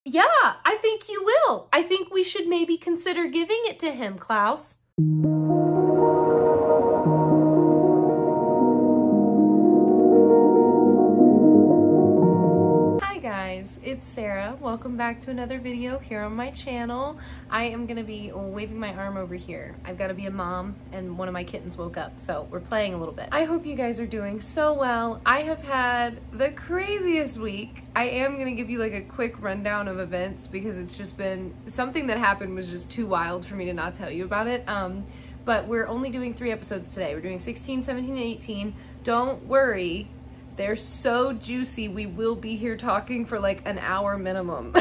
Yeah, I think you will. I think we should maybe consider giving it to him, Klaus. It's Sarah. Welcome back to another video here on my channel. I am gonna be waving my arm over here. I've got to be a mom and one of my kittens woke up, so we're playing a little bit. I hope you guys are doing so well. I have had the craziest week. I am gonna give you like a quick rundown of events because it's just been something that happened was just too wild for me to not tell you about it. But we're only doing 3 episodes today. We're doing 16, 17, and 18. Don't worry. They're so juicy, we will be here talking for like an hour minimum.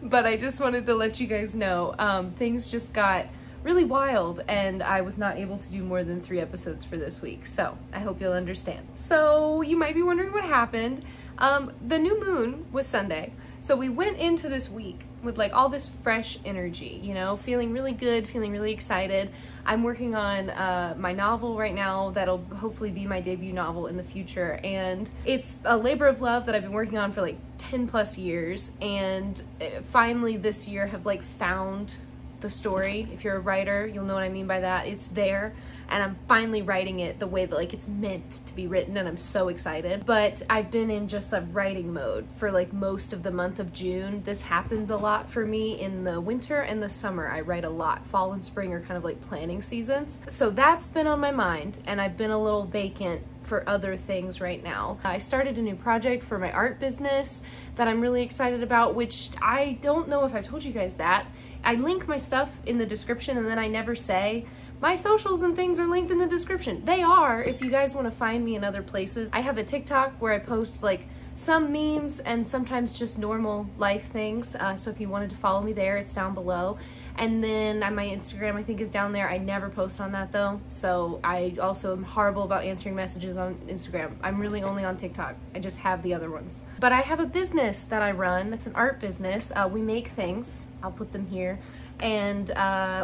But I just wanted to let you guys know, things just got really wild and I was not able to do more than 3 episodes for this week. So I hope you'll understand. So you might be wondering what happened. The new moon was Sunday. So we went into this week with like all this fresh energy, you know, feeling really good, feeling really excited. I'm working on my novel right now that'll hopefully be my debut novel in the future, and it's a labor of love that I've been working on for like 10+ years, and finally this year have like found the story. If you're a writer, you'll know what I mean by that. It's there, and I'm finally writing it the way that like it's meant to be written, and I'm so excited. But I've been in just a writing mode for like most of the month of June. This happens a lot for me in the winter and the summer. I write a lot. Fall and spring are kind of like planning seasons. So that's been on my mind, and I've been a little vacant for other things right now. I started a new project for my art business that I'm really excited about, which I don't know if I've told you guys that. I link my stuff in the description, and then I never say my socials and things are linked in the description. They are if you guys want to find me in other places. I have a TikTok where I post like some memes and sometimes just normal life things. So if you wanted to follow me there, it's down below. And then my Instagram, I think, is down there. I never post on that though. So I also am horrible about answering messages on Instagram. I'm really only on TikTok. I just have the other ones. But I have a business that I run. That's an art business. We make things. I'll put them here. And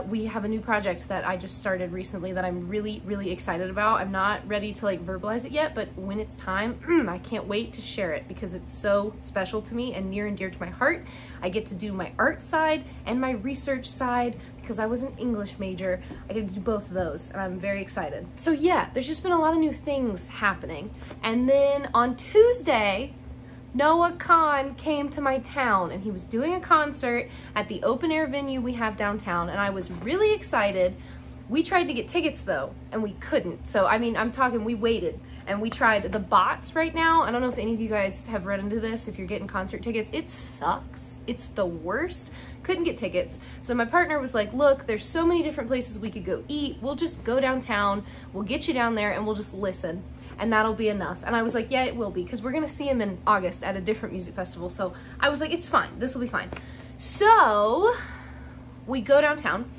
we have a new project that I just started recently that I'm really, really excited about. I'm not ready to like verbalize it yet, but when it's time, I can't wait to share it because it's so special to me and near and dear to my heart. I get to do my art side and my research side because I was an English major. I get to do both of those, and I'm very excited. So yeah, there's just been a lot of new things happening. And then on Tuesday, Noah Khan came to my town, and he was doing a concert at the open air venue we have downtown, and I was really excited. We tried to get tickets though, and we couldn't. So, I mean, I'm talking, we waited, and we tried the bots right now. I don't know if any of you guys have run into this, if you're getting concert tickets. It sucks. It's the worst. Couldn't get tickets. So my partner was like, look, there's so many different places we could go eat. We'll just go downtown, we'll get you down there, and we'll just listen. And that'll be enough. And I was like, yeah, it will be, because we're gonna see him in August at a different music festival. So I was like, it's fine, this will be fine. So we go downtown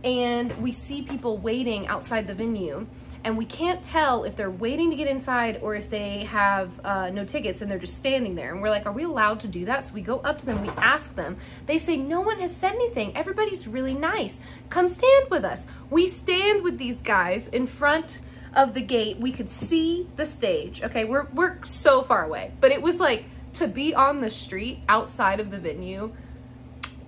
and we see people waiting outside the venue, and we can't tell if they're waiting to get inside or if they have no tickets and they're just standing there. And we're like, are we allowed to do that? So we go up to them, we ask them. They say, no one has said anything. Everybody's really nice. Come stand with us. We stand with these guys in front of the gate. We could see the stage. Okay, we're so far away, but it was like to be on the street outside of the venue,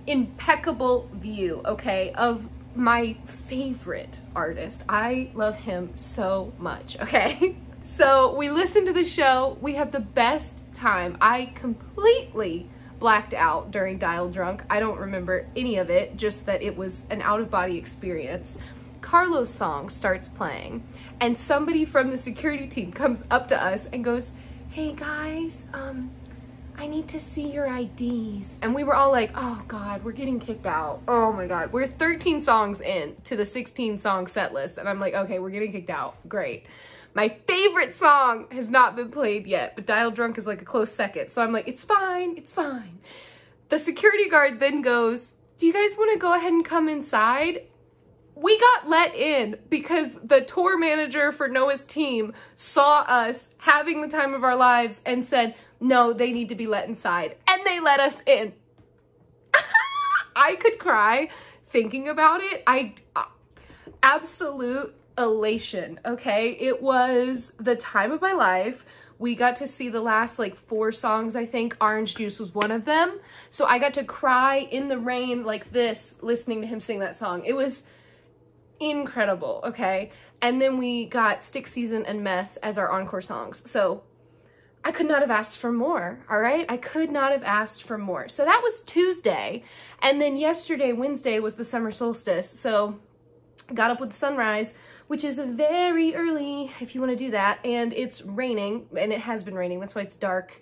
impeccable view, okay, of my favorite artist. I love him so much, okay? So we listened to the show. We had the best time. I completely blacked out during Dial Drunk. I don't remember any of it, just that it was an out-of-body experience. Carlos' song starts playing, and somebody from the security team comes up to us and goes, hey guys, I need to see your IDs. And we were all like, oh God, we're getting kicked out. Oh my God. We're 13 songs in to the 16 song set list. And I'm like, okay, we're getting kicked out. Great. My favorite song has not been played yet, but Dial Drunk is like a close second. So I'm like, it's fine, it's fine. The security guard then goes, do you guys want to go ahead and come inside? We got let in because the tour manager for Noah's team saw us having the time of our lives and said, no, they need to be let inside. And they let us in. I could cry thinking about it. Absolute elation, okay? It was the time of my life. We got to see the last like 4 songs, I think. Orange Juice was one of them. So I got to cry in the rain like this, listening to him sing that song. It was incredible, okay? And then we got Stick Season and Mess as our encore songs. So I could not have asked for more, all right? I could not have asked for more. So that was Tuesday. And then yesterday, Wednesday, was the summer solstice. So got up with the sunrise, which is very early if you want to do that. And it's raining, and it has been raining. That's why it's dark.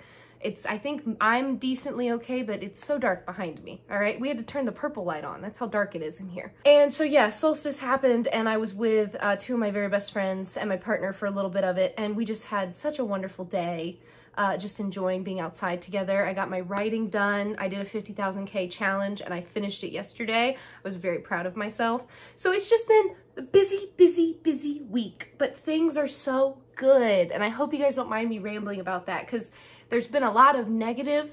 I think I'm decently okay, but it's so dark behind me, all right? We had to turn the purple light on. That's how dark it is in here. And so yeah, solstice happened, and I was with 2 of my very best friends and my partner for a little bit of it, and we just had such a wonderful day, just enjoying being outside together. I got my writing done. I did a 50,000K challenge, and I finished it yesterday. I was very proud of myself. So it's just been a busy, busy, busy week, but things are so good, and I hope you guys don't mind me rambling about that, because there's been a lot of negative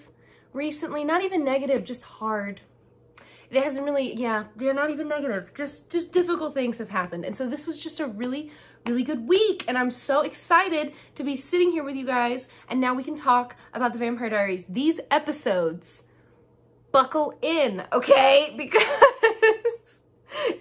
recently. Not even negative, just hard. It hasn't really, yeah, they're not even negative. Just difficult things have happened. And so this was just a really, really good week. And I'm so excited to be sitting here with you guys. And now we can talk about the Vampire Diaries. These episodes, buckle in, okay? Because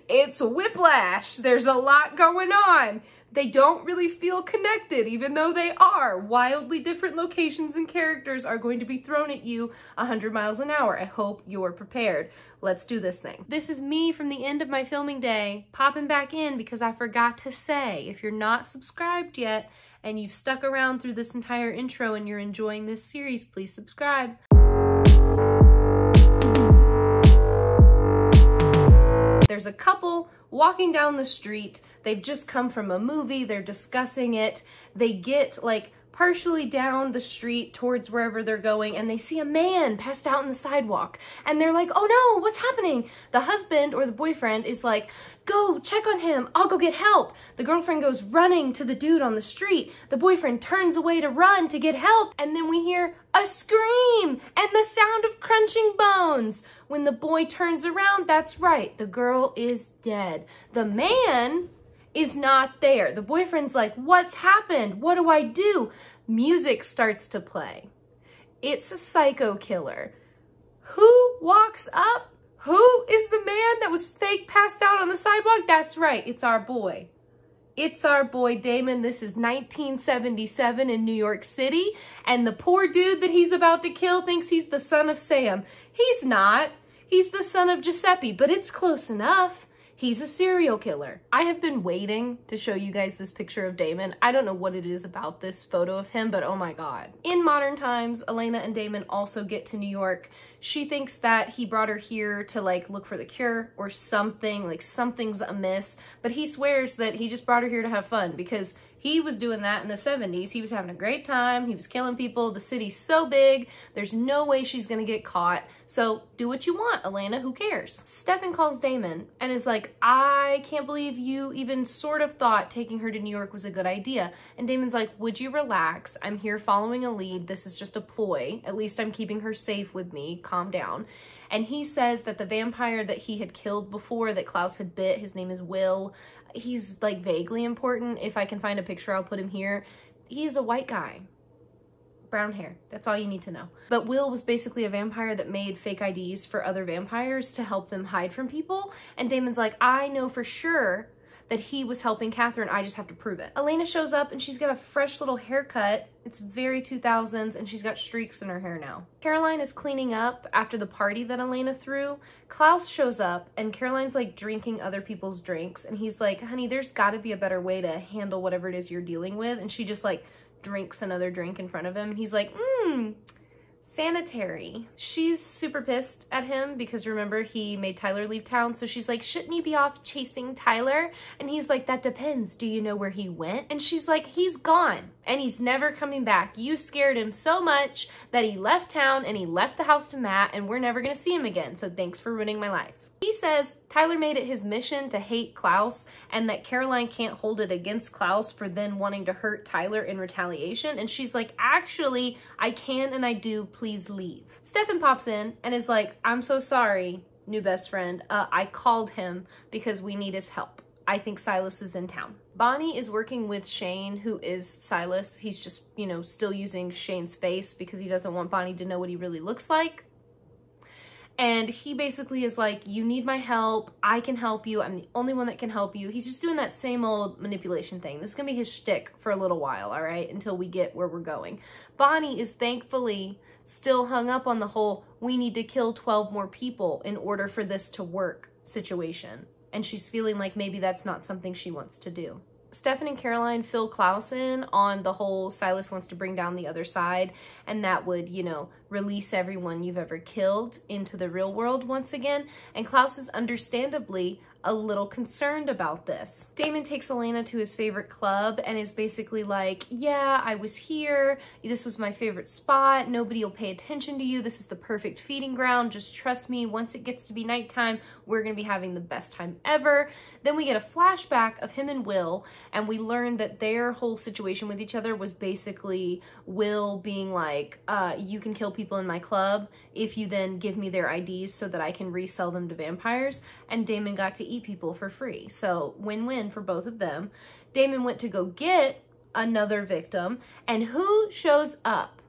it's whiplash. There's a lot going on. They don't really feel connected, even though they are. Wildly different locations and characters are going to be thrown at you 100 miles an hour. I hope you're prepared. Let's do this thing. This is me from the end of my filming day, popping back in because I forgot to say, if you're not subscribed yet and you've stuck around through this entire intro and you're enjoying this series, please subscribe. There's a couple walking down the street. They've just come from a movie. They're discussing it. They get like partially down the street towards wherever they're going, and they see a man passed out on the sidewalk. And they're like, oh no, what's happening? The husband or the boyfriend is like, go check on him. I'll go get help. The girlfriend goes running to the dude on the street. The boyfriend turns away to run to get help. And then we hear a scream and the sound of crunching bones. When the boy turns around, that's right, the girl is dead. The man is not there. The boyfriend's like, what's happened? What do I do? Music starts to play. It's a psycho killer. Who walks up? Who is the man that was fake passed out on the sidewalk? That's right, it's our boy. It's our boy Damon. This is 1977 in New York City, and the poor dude that he's about to kill thinks he's the son of Sam. He's not. He's the son of Giuseppe, but it's close enough. He's a serial killer. I have been waiting to show you guys this picture of Damon. I don't know what it is about this photo of him, but oh my God. In modern times, Elena and Damon also get to New York. She thinks that he brought her here to like look for the cure or something, like something's amiss, but he swears that he just brought her here to have fun because he was doing that in the 70s. He was having a great time. He was killing people. The city's so big. There's no way she's gonna get caught. So do what you want, Elena. Who cares? Stefan calls Damon and is like, I can't believe you even sort of thought taking her to New York was a good idea. And Damon's like, would you relax? I'm here following a lead. This is just a ploy. At least I'm keeping her safe with me. Calm down. And he says that the vampire that he had killed before, that Klaus had bit, his name is Will. He's like vaguely important. If I can find a picture, I'll put him here. He's a white guy. Brown hair. That's all you need to know. But Will was basically a vampire that made fake IDs for other vampires to help them hide from people. And Damon's like, I know for sure that he was helping Catherine. I just have to prove it. Elena shows up and she's got a fresh little haircut. It's very 2000s and she's got streaks in her hair now. Caroline is cleaning up after the party that Elena threw. Klaus shows up and Caroline's like drinking other people's drinks. And he's like, honey, there's gotta be a better way to handle whatever it is you're dealing with. And she just like drinks another drink in front of him. And he's like, sanitary. She's super pissed at him because remember he made Tyler leave town. So she's like, shouldn't you be off chasing Tyler? And he's like, that depends. Do you know where he went? And she's like, he's gone and he's never coming back. You scared him so much that he left town and he left the house to Matt and we're never gonna see him again. So thanks for ruining my life. He says Tyler made it his mission to hate Klaus and that Caroline can't hold it against Klaus for then wanting to hurt Tyler in retaliation. And she's like, actually, I can and I do, please leave. Stefan pops in and is like, I'm so sorry, new best friend. I called him because we need his help. I think Silas is in town. Bonnie is working with Shane, who is Silas. He's just, you know, still using Shane's face because he doesn't want Bonnie to know what he really looks like. And he basically is like, you need my help. I can help you. I'm the only one that can help you. He's just doing that same old manipulation thing. This is going to be his shtick for a little while, all right, until we get where we're going. Bonnie is thankfully still hung up on the whole, we need to kill 12 more people in order for this to work situation. And she's feeling like maybe that's not something she wants to do. Stefan and Caroline fill Klaus in on the whole Silas wants to bring down the other side, and that would, you know, release everyone you've ever killed into the real world once again. And Klaus is understandably a little concerned about this. Damon takes Elena to his favorite club and is basically like, yeah, I was here. This was my favorite spot. Nobody will pay attention to you. This is the perfect feeding ground. Just trust me. Once it gets to be nighttime, we're going to be having the best time ever. Then we get a flashback of him and Will, and we learn that their whole situation with each other was basically Will being like, you can kill people in my club if you then give me their IDs so that I can resell them to vampires. And Damon got to eat people for free. So win-win for both of them. Damon went to go get another victim, and who shows up?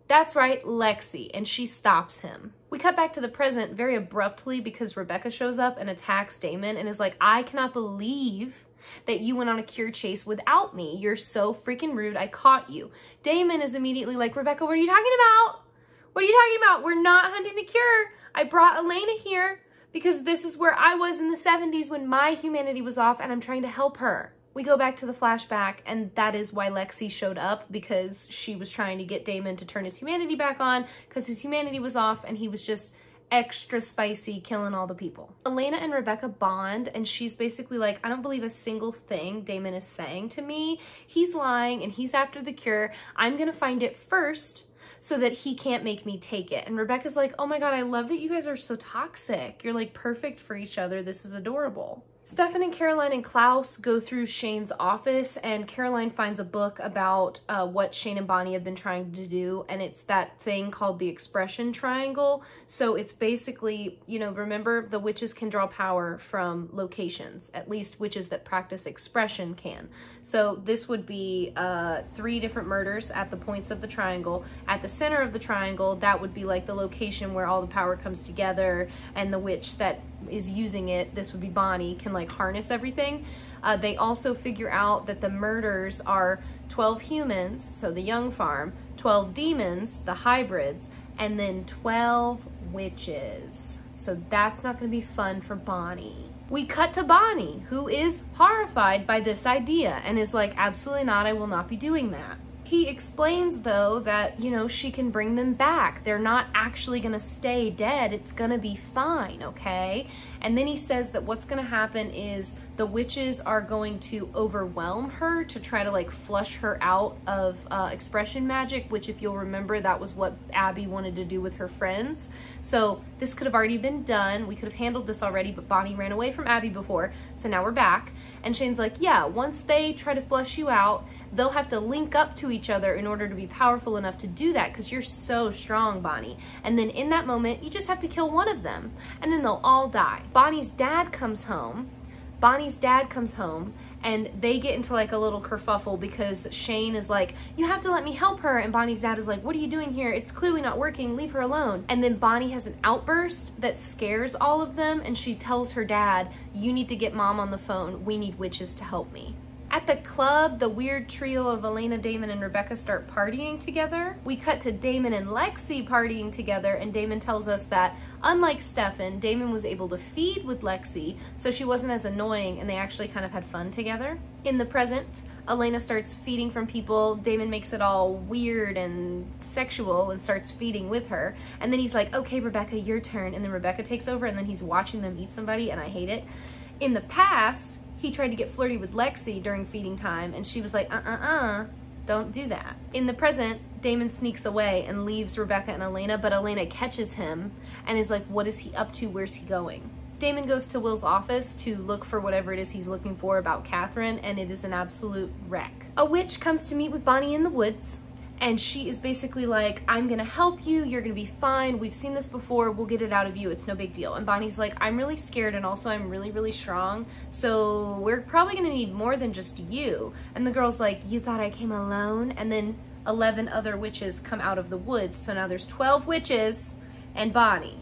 That's right, Lexi, and she stops him. We cut back to the present very abruptly because Rebecca shows up and attacks Damon and is like, I cannot believe that you went on a cure chase without me. You're so freaking rude. I caught you. Damon is immediately like, Rebecca, what are you talking about? What are you talking about? We're not hunting the cure. I brought Elena here because this is where I was in the 70s when my humanity was off, and I'm trying to help her. We go back to the flashback, and that is why Lexi showed up, because she was trying to get Damon to turn his humanity back on because his humanity was off and he was just extra spicy killing all the people. Elena and Rebecca bond, and she's basically like, I don't believe a single thing Damon is saying to me. He's lying and he's after the cure. I'm gonna find it first so that he can't make me take it. And Rebecca's like, oh my God, I love that you guys are so toxic. You're like perfect for each other. This is adorable. Stefan and Caroline and Klaus go through Shane's office, and Caroline finds a book about what Shane and Bonnie have been trying to do, and it's that thing called the expression triangle. So it's basically, you know, remember the witches can draw power from locations, at least witches that practice expression can. So this would be 3 different murders at the points of the triangle. At the center of the triangle, that would be like the location where all the power comes together, and the witch that is using it, this would be Bonnie, can like harness everything. They also figure out that the murders are 12 humans, so the young farm, 12 demons, the hybrids, and then 12 witches. So that's not going to be fun for Bonnie. We cut to Bonnie, who is horrified by this idea and is like, absolutely not, I will not be doing that. He explains, though, that, you know, she can bring them back. They're not actually going to stay dead. It's going to be fine, okay? And then he says that what's going to happen is the witches are going to overwhelm her to try to, like, flush her out of expression magic, which, if you'll remember, that was what Abby wanted to do with her friends. So this could have already been done. We could have handled this already, but Bonnie ran away from Abby before, so now we're back. And Shane's like, yeah, once they try to flush you out, they'll have to link up to each other in order to be powerful enough to do that, because you're so strong, Bonnie. And then in that moment, you just have to kill one of them, and then they'll all die. Bonnie's dad comes home, and they get into like a little kerfuffle because Shane is like, you have to let me help her. And Bonnie's dad is like, what are you doing here? It's clearly not working. Leave her alone. And then Bonnie has an outburst that scares all of them. And she tells her dad, you need to get mom on the phone. We need witches to help me. At the club, the weird trio of Elena, Damon, and Rebecca start partying together. We cut to Damon and Lexi partying together, and Damon tells us that, unlike Stefan, Damon was able to feed with Lexi, so she wasn't as annoying, and they actually kind of had fun together. In the present, Elena starts feeding from people. Damon makes it all weird and sexual and starts feeding with her. And then he's like, okay, Rebecca, your turn. And then Rebecca takes over, and then he's watching them eat somebody, and I hate it. In the past, he tried to get flirty with Lexi during feeding time, and she was like, don't do that. In the present, Damon sneaks away and leaves Rebecca and Elena, but Elena catches him and is like, what is he up to? Where's he going? Damon goes to Will's office to look for whatever it is he's looking for about Catherine, and it is an absolute wreck. A witch comes to meet with Bonnie in the woods, And she is basically like, I'm gonna help you, you're gonna be fine, we've seen this before, we'll get it out of you, it's no big deal. And Bonnie's like, I'm really scared and also I'm really, really strong, so we're probably gonna need more than just you. And the girl's like, you thought I came alone? And then 11 other witches come out of the woods, so now there's 12 witches and Bonnie.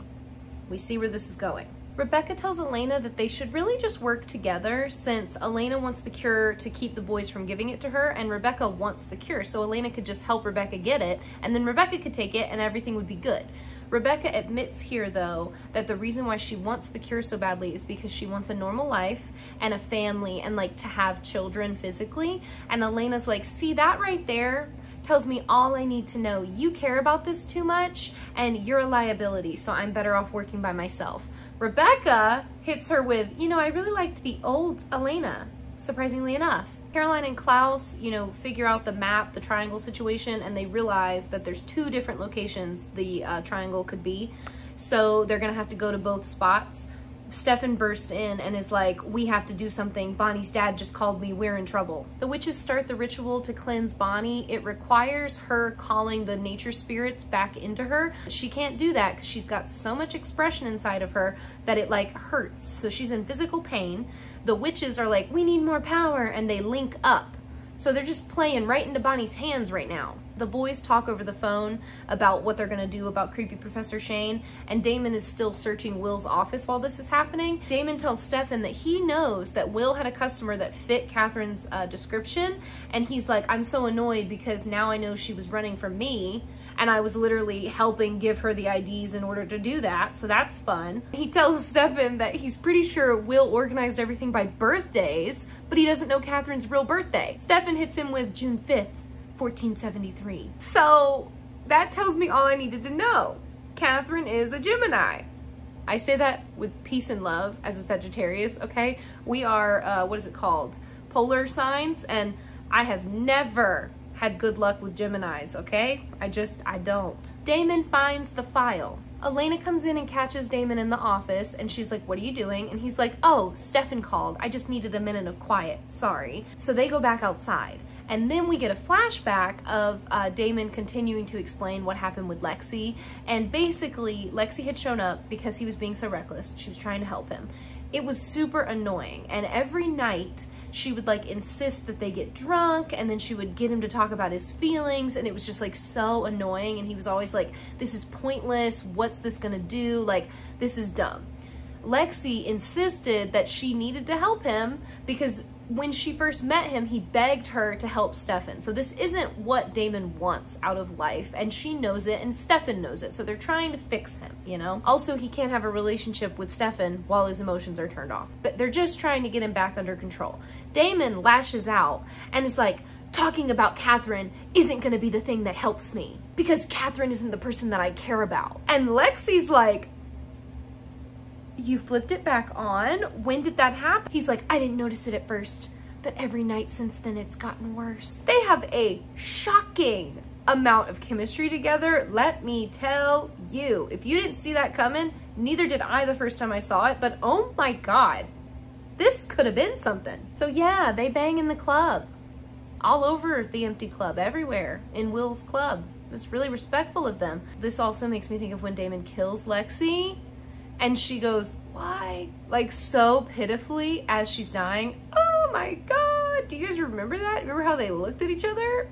We see where this is going. Rebecca tells Elena that they should really just work together, since Elena wants the cure to keep the boys from giving it to her, and Rebecca wants the cure, so Elena could just help Rebecca get it, and then Rebecca could take it and everything would be good. Rebecca admits here, though, that the reason why she wants the cure so badly is because she wants a normal life and a family and like to have children physically. And Elena's like, see, that right there tells me all I need to know. You care about this too much and you're a liability, so I'm better off working by myself. Rebecca hits her with, you know, I really liked the old Elena, surprisingly enough. Caroline and Klaus, you know, figure out the map, the triangle situation, and they realize that there's 2 different locations the triangle could be. So they're gonna have to go to both spots. Stefan bursts in and is like, we have to do something. Bonnie's dad just called me, we're in trouble. The witches start the ritual to cleanse Bonnie. It requires her calling the nature spirits back into her. She can't do that because she's got so much expression inside of her that it like hurts. So she's in physical pain. The witches are like, we need more power, and they link up. So they're just playing right into Bonnie's hands right now. The boys talk over the phone about what they're gonna do about creepy Professor Shane, and Damon is still searching Will's office while this is happening. Damon tells Stefan that he knows that Will had a customer that fit Catherine's description, and he's like, I'm so annoyed because now I know she was running from me, and I was literally helping give her the IDs in order to do that, so that's fun. He tells Stefan that he's pretty sure Will organized everything by birthdays, but he doesn't know Catherine's real birthday. Stefan hits him with June 5th, 1473. So that tells me all I needed to know. Catherine is a Gemini. I say that with peace and love as a Sagittarius, okay? We are, what is it called? Polar signs, and I have never had good luck with Geminis, okay? I don't. Damon finds the file. Elena comes in and catches Damon in the office, and she's like, what are you doing? And he's like, oh, Stefan called. I just needed a minute of quiet, sorry. So they go back outside. And then we get a flashback of Damon continuing to explain what happened with Lexi. And basically, Lexi had shown up because he was being so reckless. She was trying to help him. It was super annoying. And every night, she would like insist that they get drunk, and then she would get him to talk about his feelings, and it was just like so annoying. And he was always like, this is pointless. What's this gonna do? Like, this is dumb. Lexi insisted that she needed to help him because when she first met him, he begged her to help Stefan. So this isn't what Damon wants out of life, and she knows it, and Stefan knows it. So they're trying to fix him, you know? Also, he can't have a relationship with Stefan while his emotions are turned off. But they're just trying to get him back under control. Damon lashes out and is like, talking about Catherine isn't gonna be the thing that helps me because Catherine isn't the person that I care about. And Lexi's like, you flipped it back on? When did that happen? He's like, I didn't notice it at first, but every night since then it's gotten worse. They have a shocking amount of chemistry together, let me tell you. If you didn't see that coming, neither did I the first time I saw it, but oh my God, this could have been something. So yeah, they bang in the club. All over the empty club, everywhere in Will's club. It's really respectful of them. This also makes me think of when Damon kills Lexi, and she goes, why? Like so pitifully as she's dying. Oh my God, do you guys remember that? Remember how they looked at each other?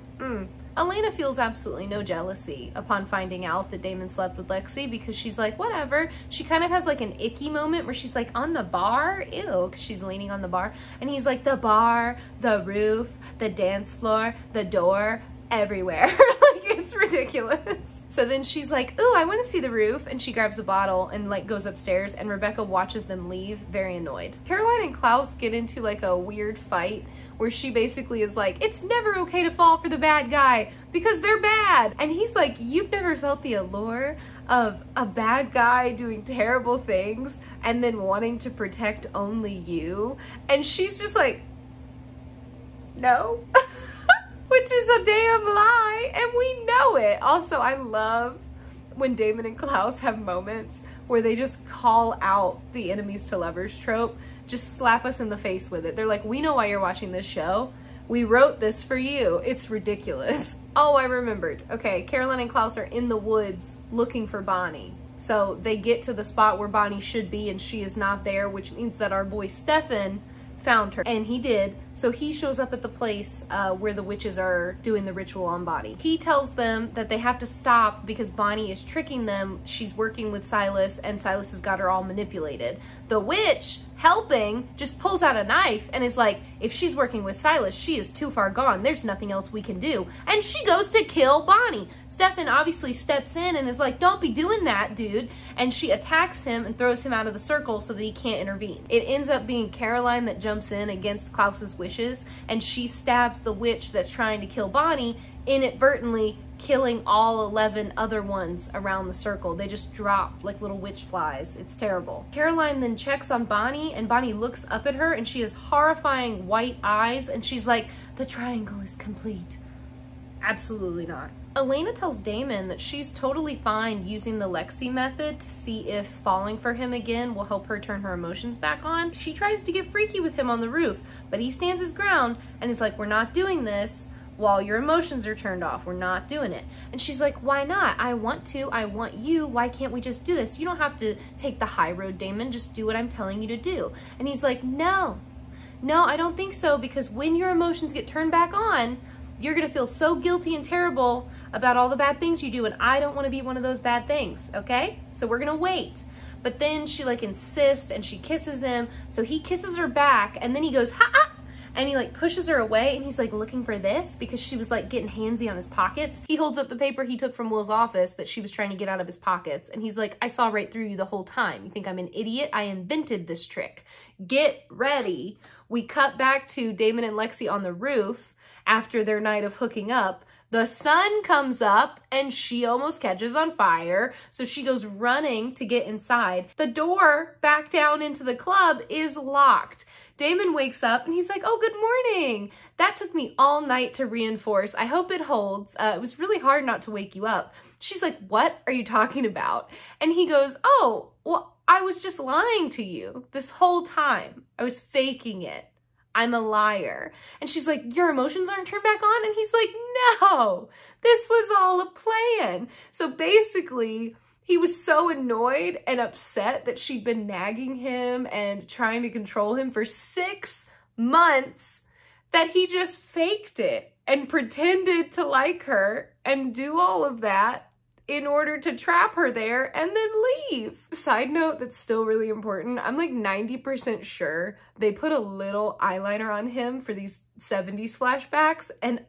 Elena feels absolutely no jealousy upon finding out that Damon slept with Lexi because she's like, whatever. She kind of has like an icky moment where she's like, on the bar? Ew, because she's leaning on the bar. And he's like, the bar, the roof, the dance floor, the door, everywhere. Like, it's ridiculous. So then she's like, ooh, I want to see the roof. And she grabs a bottle and like goes upstairs, and Rebecca watches them leave, very annoyed. Caroline and Klaus get into like a weird fight where she basically is like, it's never okay to fall for the bad guy because they're bad. And he's like, you've never felt the allure of a bad guy doing terrible things and then wanting to protect only you? And she's just like, no. Which is a damn lie, and we know it. Also, I love when Damon and Klaus have moments where they just call out the enemies to lovers trope, just slap us in the face with it. They're like, we know why you're watching this show, We wrote this for you. It's ridiculous. Oh, I remembered. Okay, Caroline and Klaus are in the woods looking for Bonnie. So they get to the spot where Bonnie should be and she is not there, which means that our boy Stefan found her, and he did. So he shows up at the place where the witches are doing the ritual on Bonnie. He tells them that they have to stop because Bonnie is tricking them. She's working with Silas and Silas has got her all manipulated. The witch helping just pulls out a knife and is like, if she's working with Silas, she is too far gone. There's nothing else we can do. And she goes to kill Bonnie. Stefan obviously steps in and is like, don't be doing that, dude. And she attacks him and throws him out of the circle so that he can't intervene. It ends up being Caroline that jumps in against Klaus's wishes, and she stabs the witch that's trying to kill Bonnie, inadvertently killing all 11 other ones around the circle. They just drop like little witch flies. It's terrible. Caroline then checks on Bonnie, and Bonnie looks up at her and she has horrifying white eyes, and she's like, the triangle is complete. Absolutely not. Elena tells Damon that she's totally fine using the Lexi method to see if falling for him again will help her turn her emotions back on. She tries to get freaky with him on the roof, but he stands his ground and is like, we're not doing this while your emotions are turned off. We're not doing it. And she's like, why not? I want to. I want you. Why can't we just do this? You don't have to take the high road, Damon. Just do what I'm telling you to do. And he's like, no, I don't think so, because when your emotions get turned back on, you're gonna feel so guilty and terrible about all the bad things you do, and I don't wanna be one of those bad things, okay? So we're gonna wait. But then she like insists and she kisses him, so he kisses her back, and then he goes, ha-ah! And he like pushes her away, and he's like looking for this because she was like getting handsy on his pockets. He holds up the paper he took from Will's office that she was trying to get out of his pockets, and he's like, I saw right through you the whole time. You think I'm an idiot? I invented this trick. Get ready. We cut back to Damon and Lexi on the roof after their night of hooking up. The sun comes up and she almost catches on fire, so she goes running to get inside. The door back down into the club is locked. Damon wakes up and he's like, oh, good morning. That took me all night to reinforce. I hope it holds. It was really hard not to wake you up. She's like, what are you talking about? And he goes, oh, well, I was just lying to you this whole time. I was faking it. I'm a liar. And she's like, your emotions aren't turned back on? And he's like, no, this was all a plan. So basically, he was so annoyed and upset that she'd been nagging him and trying to control him for 6 months that he just faked it and pretended to like her and do all of that in order to trap her there and then leave. Side note that's still really important, I'm like 90% sure they put a little eyeliner on him for these 70s flashbacks, and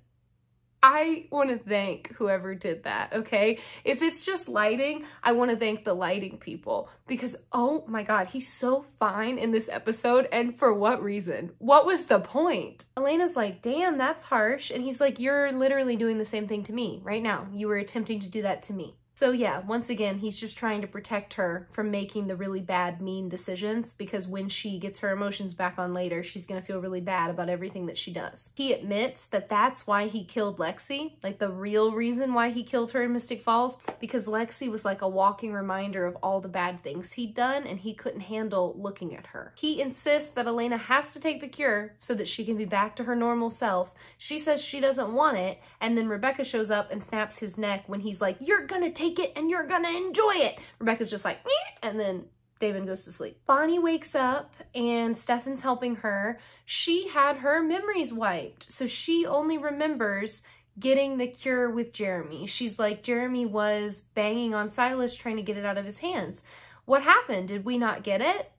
I want to thank whoever did that, okay? If it's just lighting, I want to thank the lighting people, because oh my god, he's so fine in this episode, and for what reason? What was the point? Elena's like, damn, that's harsh, and he's like, you're literally doing the same thing to me right now. You were attempting to do that to me. So yeah, once again, he's just trying to protect her from making the really bad, mean decisions, because when she gets her emotions back on later, she's gonna feel really bad about everything that she does. He admits that that's why he killed Lexi, like the real reason why he killed her in Mystic Falls, because Lexi was like a walking reminder of all the bad things he'd done, and he couldn't handle looking at her. He insists that Elena has to take the cure so that she can be back to her normal self. She says she doesn't want it, and then Rebecca shows up and snaps his neck when he's like, you're gonna take it and you're gonna enjoy it. Rebecca's just like, eh, and then Damon goes to sleep. Bonnie wakes up and Stefan's helping her. She had her memories wiped, so she only remembers getting the cure with Jeremy. She's like, Jeremy was banging on Silas trying to get it out of his hands. What happened? Did we not get it?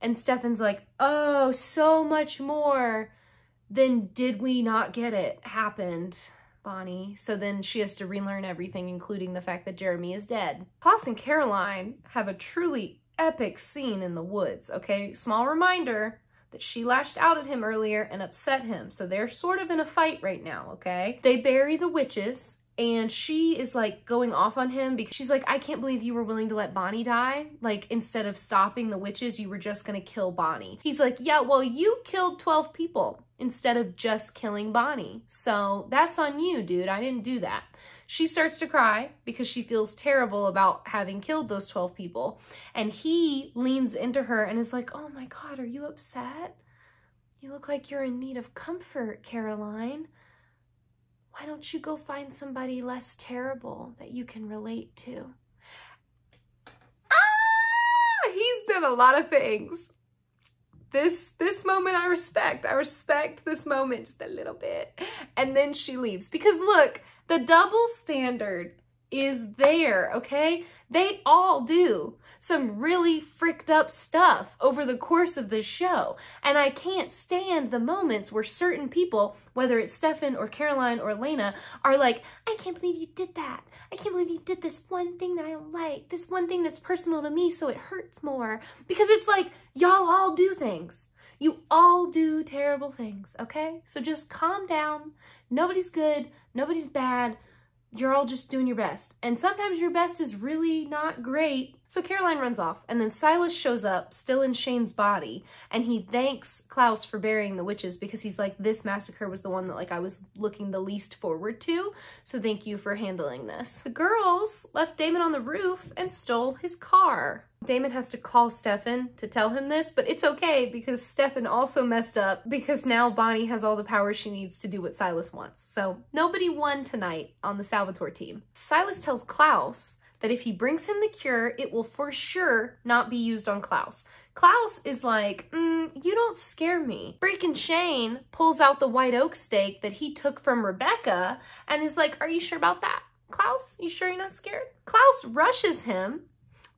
And Stefan's like, oh, so much more than did we not get it happened, Bonnie. So then she has to relearn everything, including the fact that Jeremy is dead. Klaus and Caroline have a truly epic scene in the woods, okay? Small reminder that she lashed out at him earlier and upset him, so they're sort of in a fight right now, okay? They bury the witches, and she is like going off on him because she's like, I can't believe you were willing to let Bonnie die. Like, instead of stopping the witches, you were just gonna kill Bonnie. He's like, yeah, well, you killed 12 people instead of just killing Bonnie. So that's on you, dude. I didn't do that. She starts to cry because she feels terrible about having killed those 12 people. And he leans into her and is like, oh my God, are you upset? You look like you're in need of comfort, Caroline. Why don't you go find somebody less terrible that you can relate to? Ah! He's done a lot of things. This moment I respect. I respect this moment just a little bit. And then she leaves. Because look, the double standard is there, okay? They all do some really fricked up stuff over the course of this show. And I can't stand the moments where certain people, whether it's Stefan or Caroline or Elena, are like, I can't believe you did that. I can't believe you did this one thing that I don't like. This one thing that's personal to me, so it hurts more. Because it's like, y'all all do things. You all do terrible things, okay? So just calm down. Nobody's good. Nobody's bad. You're all just doing your best. And sometimes your best is really not great. So Caroline runs off, and then Silas shows up, still in Shane's body, and he thanks Klaus for burying the witches because he's like, this massacre was the one that like I was looking the least forward to, so thank you for handling this. The girls left Damon on the roof and stole his car. Damon has to call Stefan to tell him this, but it's okay because Stefan also messed up because now Bonnie has all the power she needs to do what Silas wants. So nobody won tonight on the Salvatore team. Silas tells Klaus that if he brings him the cure, it will for sure not be used on Klaus. Klaus is like, you don't scare me. Freaking Shane pulls out the white oak stake that he took from Rebecca and is like, are you sure about that? Klaus, you sure you're not scared? Klaus rushes him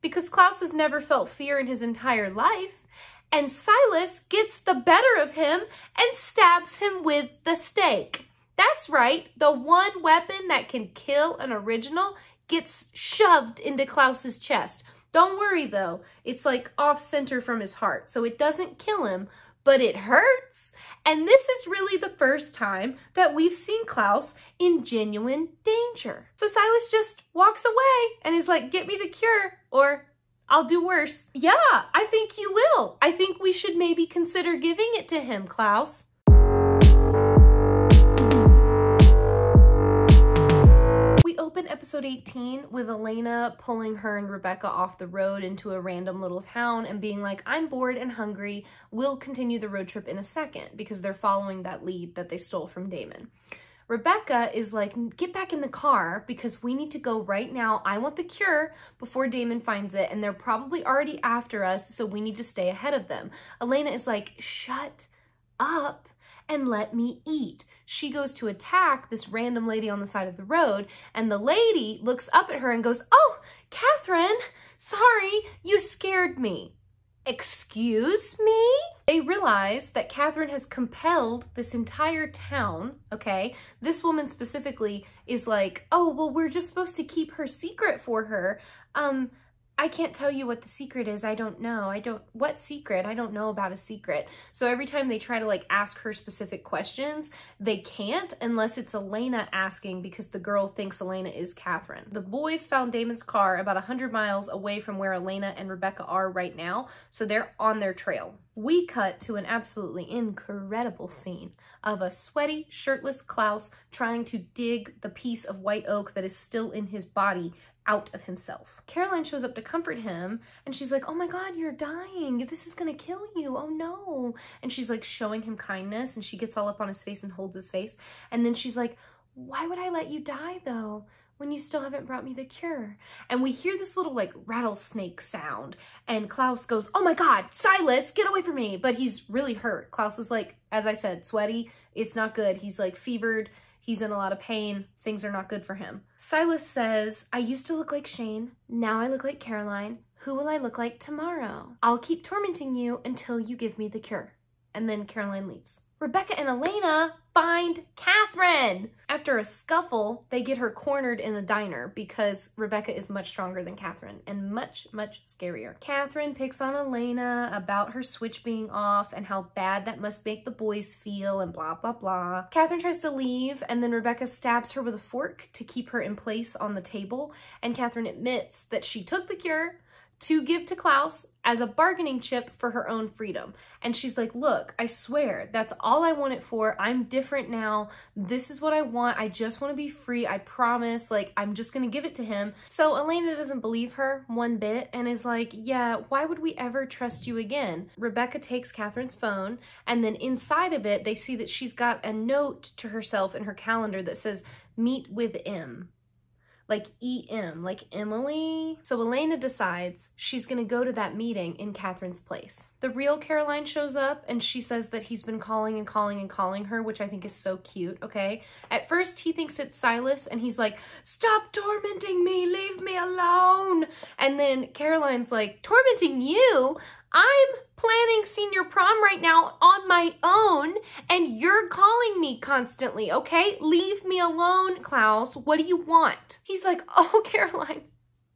because Klaus has never felt fear in his entire life, and Silas gets the better of him and stabs him with the stake. That's right, the one weapon that can kill an original gets shoved into Klaus's chest. Don't worry though, it's like off center from his heart, so it doesn't kill him, but it hurts. And this is really the first time that we've seen Klaus in genuine danger. So Silas just walks away and is like, get me the cure or I'll do worse. Yeah, I think you will. I think we should maybe consider giving it to him, Klaus. We open episode 18 with Elena pulling her and Rebecca off the road into a random little town and being like, I'm bored and hungry. We'll continue the road trip in a second, because they're following that lead that they stole from Damon. Rebecca is like, get back in the car because we need to go right now. I want the cure before Damon finds it, and they're probably already after us, so we need to stay ahead of them. Elena is like, shut up and let me eat. She goes to attack this random lady on the side of the road, and the lady looks up at her and goes, oh, Catherine, sorry, you scared me. Excuse me? They realize that Catherine has compelled this entire town, okay? This woman specifically is like, oh, well, we're just supposed to keep her secret for her. I can't tell you what the secret is. I don't know. What secret? I don't know about a secret. So every time they try to like ask her specific questions, they can't unless it's Elena asking, because the girl thinks Elena is Catherine. The boys found Damon's car about 100 miles away from where Elena and Rebecca are right now, so they're on their trail. We cut to an absolutely incredible scene of a sweaty, shirtless Klaus trying to dig the piece of white oak that is still in his body out of himself. Caroline shows up to comfort him, and she's like, oh my God, you're dying. This is gonna kill you. Oh no. And she's like showing him kindness, and she gets all up on his face and holds his face. And then she's like, why would I let you die though, when you still haven't brought me the cure? And we hear this little like rattlesnake sound, and Klaus goes, oh my God, Silas, get away from me. But he's really hurt. Klaus is like, as I said, sweaty. It's not good. He's like fevered. He's in a lot of pain. Things are not good for him. Silas says, I used to look like Shane. Now I look like Caroline. Who will I look like tomorrow? I'll keep tormenting you until you give me the cure. And then Caroline leaves. Rebecca and Elena find Catherine. After a scuffle, they get her cornered in the diner because Rebecca is much stronger than Catherine and much, much scarier. Catherine picks on Elena about her switch being off and how bad that must make the boys feel and blah, blah, blah. Catherine tries to leave, and then Rebecca stabs her with a fork to keep her in place on the table, and Catherine admits that she took the cure, to give to Klaus as a bargaining chip for her own freedom. And she's like, look, I swear, that's all I want it for. I'm different now. This is what I want. I just want to be free. I promise. Like, I'm just going to give it to him. So Elena doesn't believe her one bit and is like, yeah, why would we ever trust you again? Rebecca takes Catherine's phone, and then inside of it, they see that she's got a note to herself in her calendar that says, meet with M. Like E-M, like Emily. So Elena decides she's gonna go to that meeting in Catherine's place. The real Caroline shows up and she says that he's been calling and calling and calling her, which I think is so cute, okay? At first he thinks it's Silas and he's like, stop tormenting me, leave me alone. And then Caroline's like, tormenting you? I'm planning senior prom right now on my own and you're calling me constantly, okay? Leave me alone, Klaus. What do you want? He's like, oh, Caroline,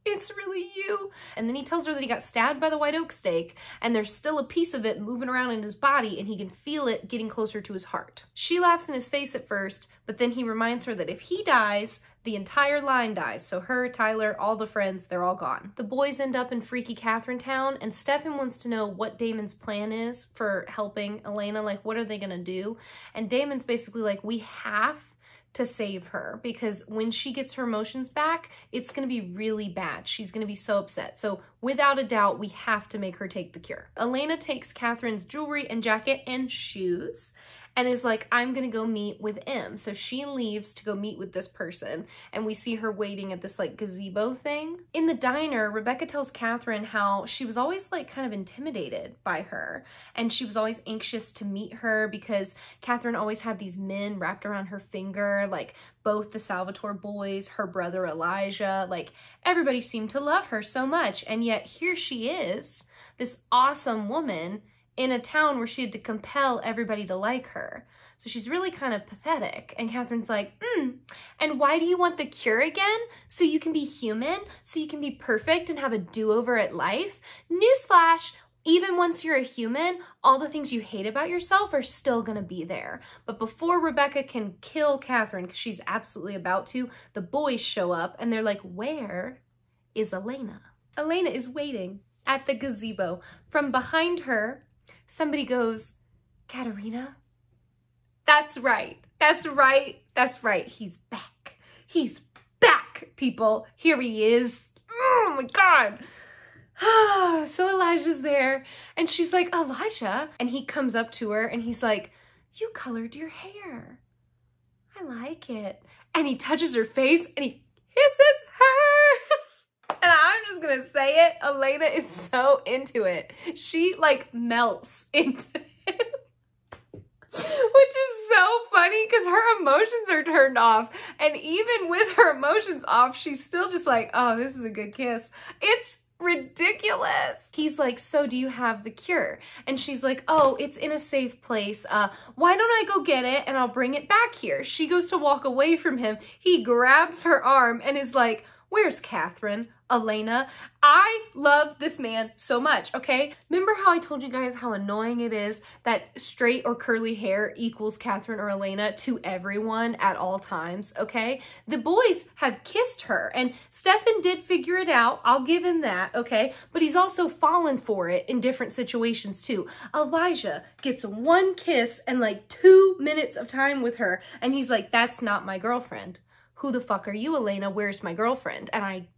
it's really you. And then he tells her that he got stabbed by the white oak stake and there's still a piece of it moving around in his body and he can feel it getting closer to his heart. She laughs in his face at first, but then he reminds her that if he dies, the entire line dies. So her, Tyler, all the friends, they're all gone. The boys end up in freaky Catherine town and Stefan wants to know what Damon's plan is for helping Elena. Like, what are they gonna do? And Damon's basically like, we have to save her because when she gets her emotions back, it's gonna be really bad. She's gonna be so upset. So without a doubt, we have to make her take the cure. Elena takes Catherine's jewelry and jacket and shoes and is like, I'm gonna go meet with M. So she leaves to go meet with this person and we see her waiting at this like gazebo thing. In the diner, Rebecca tells Catherine how she was always like kind of intimidated by her and she was always anxious to meet her because Catherine always had these men wrapped around her finger, like both the Salvatore boys, her brother Elijah, like everybody seemed to love her so much. And yet here she is, this awesome woman in a town where she had to compel everybody to like her. So she's really kind of pathetic. And Catherine's like, and why do you want the cure again? So you can be human? So you can be perfect and have a do-over at life? Newsflash, even once you're a human, all the things you hate about yourself are still gonna be there. But before Rebecca can kill Catherine, because she's absolutely about to, the boys show up and they're like, where is Elena? Elena is waiting at the gazebo. From behind her, somebody goes, Katarina? That's right. That's right. That's right. He's back. He's back, people. Here he is. Oh my God. So Elijah's there and she's like, Elijah. And he comes up to her and he's like, you colored your hair. I like it. And he touches her face and he kisses her. And I'm just gonna say it, Elena is so into it. She like melts into it. Which is so funny because her emotions are turned off. And even with her emotions off, she's still just like, oh, this is a good kiss. It's ridiculous. He's like, so do you have the cure? And she's like, oh, it's in a safe place. Why don't I go get it and I'll bring it back here? She goes to walk away from him. He grabs her arm and is like, where's Catherine? Elena? I love this man so much, okay? Remember how I told you guys how annoying it is that straight or curly hair equals Catherine or Elena to everyone at all times, okay? The boys have kissed her and Stefan did figure it out. I'll give him that, okay? But he's also fallen for it in different situations too. Elijah gets one kiss and like 2 minutes of time with her and he's like, that's not my girlfriend. Who the fuck are you, Elena? Where's my girlfriend? And I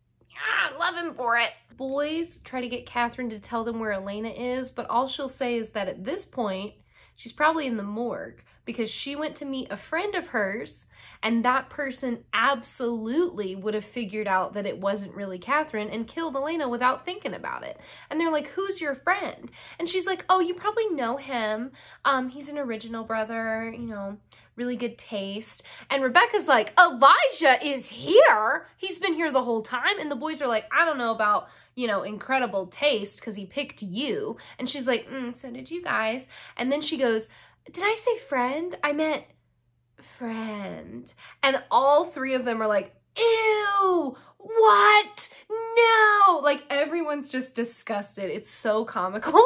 love him for it. Boys try to get Catherine to tell them where Elena is, but all she'll say is that at this point, she's probably in the morgue because she went to meet a friend of hers and that person absolutely would have figured out that it wasn't really Catherine and killed Elena without thinking about it. And they're like, who's your friend? And she's like, oh, you probably know him. He's an original brother, you know, really good taste. And Rebecca's like, Elijah is here? He's been here the whole time? And the boys are like, I don't know about, you know, incredible taste because he picked you. And she's like, so did you guys. And then she goes, did I say friend? I meant friend. And all three of them are like, ew, what? No! Like everyone's just disgusted. It's so comical.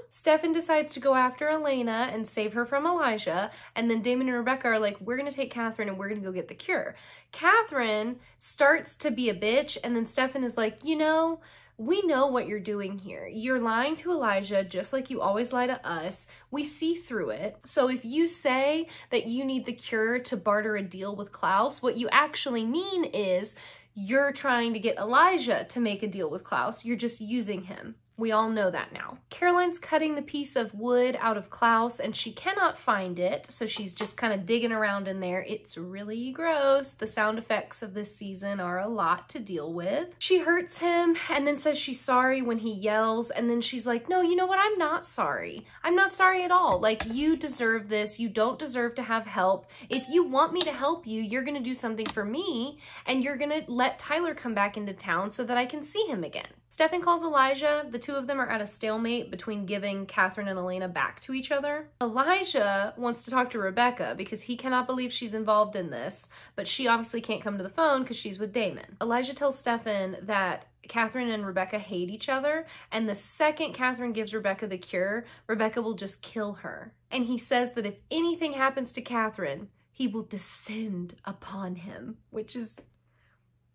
Stefan decides to go after Elena and save her from Elijah. And then Damon and Rebecca are like, we're gonna take Catherine and we're gonna go get the cure. Catherine starts to be a bitch and then Stefan is like, you know, we know what you're doing here. You're lying to Elijah just like you always lie to us. We see through it. So if you say that you need the cure to barter a deal with Klaus, what you actually mean is you're trying to get Elijah to make a deal with Klaus. You're just using him. We all know that now. Caroline's cutting the piece of wood out of Klaus and she cannot find it, so she's just kind of digging around in there. It's really gross. The sound effects of this season are a lot to deal with. She hurts him and then says she's sorry when he yells, and then she's like, no, you know what? I'm not sorry. I'm not sorry at all. Like, you deserve this. You don't deserve to have help. If you want me to help you, you're gonna do something for me, and you're gonna let Tyler come back into town so that I can see him again. Stefan calls Elijah. The two of them are at a stalemate between giving Catherine and Elena back to each other. Elijah wants to talk to Rebecca because he cannot believe she's involved in this, but she obviously can't come to the phone because she's with Damon. Elijah tells Stefan that Catherine and Rebecca hate each other, and the second Catherine gives Rebecca the cure, Rebecca will just kill her. And he says that if anything happens to Catherine, he will descend upon him, which is,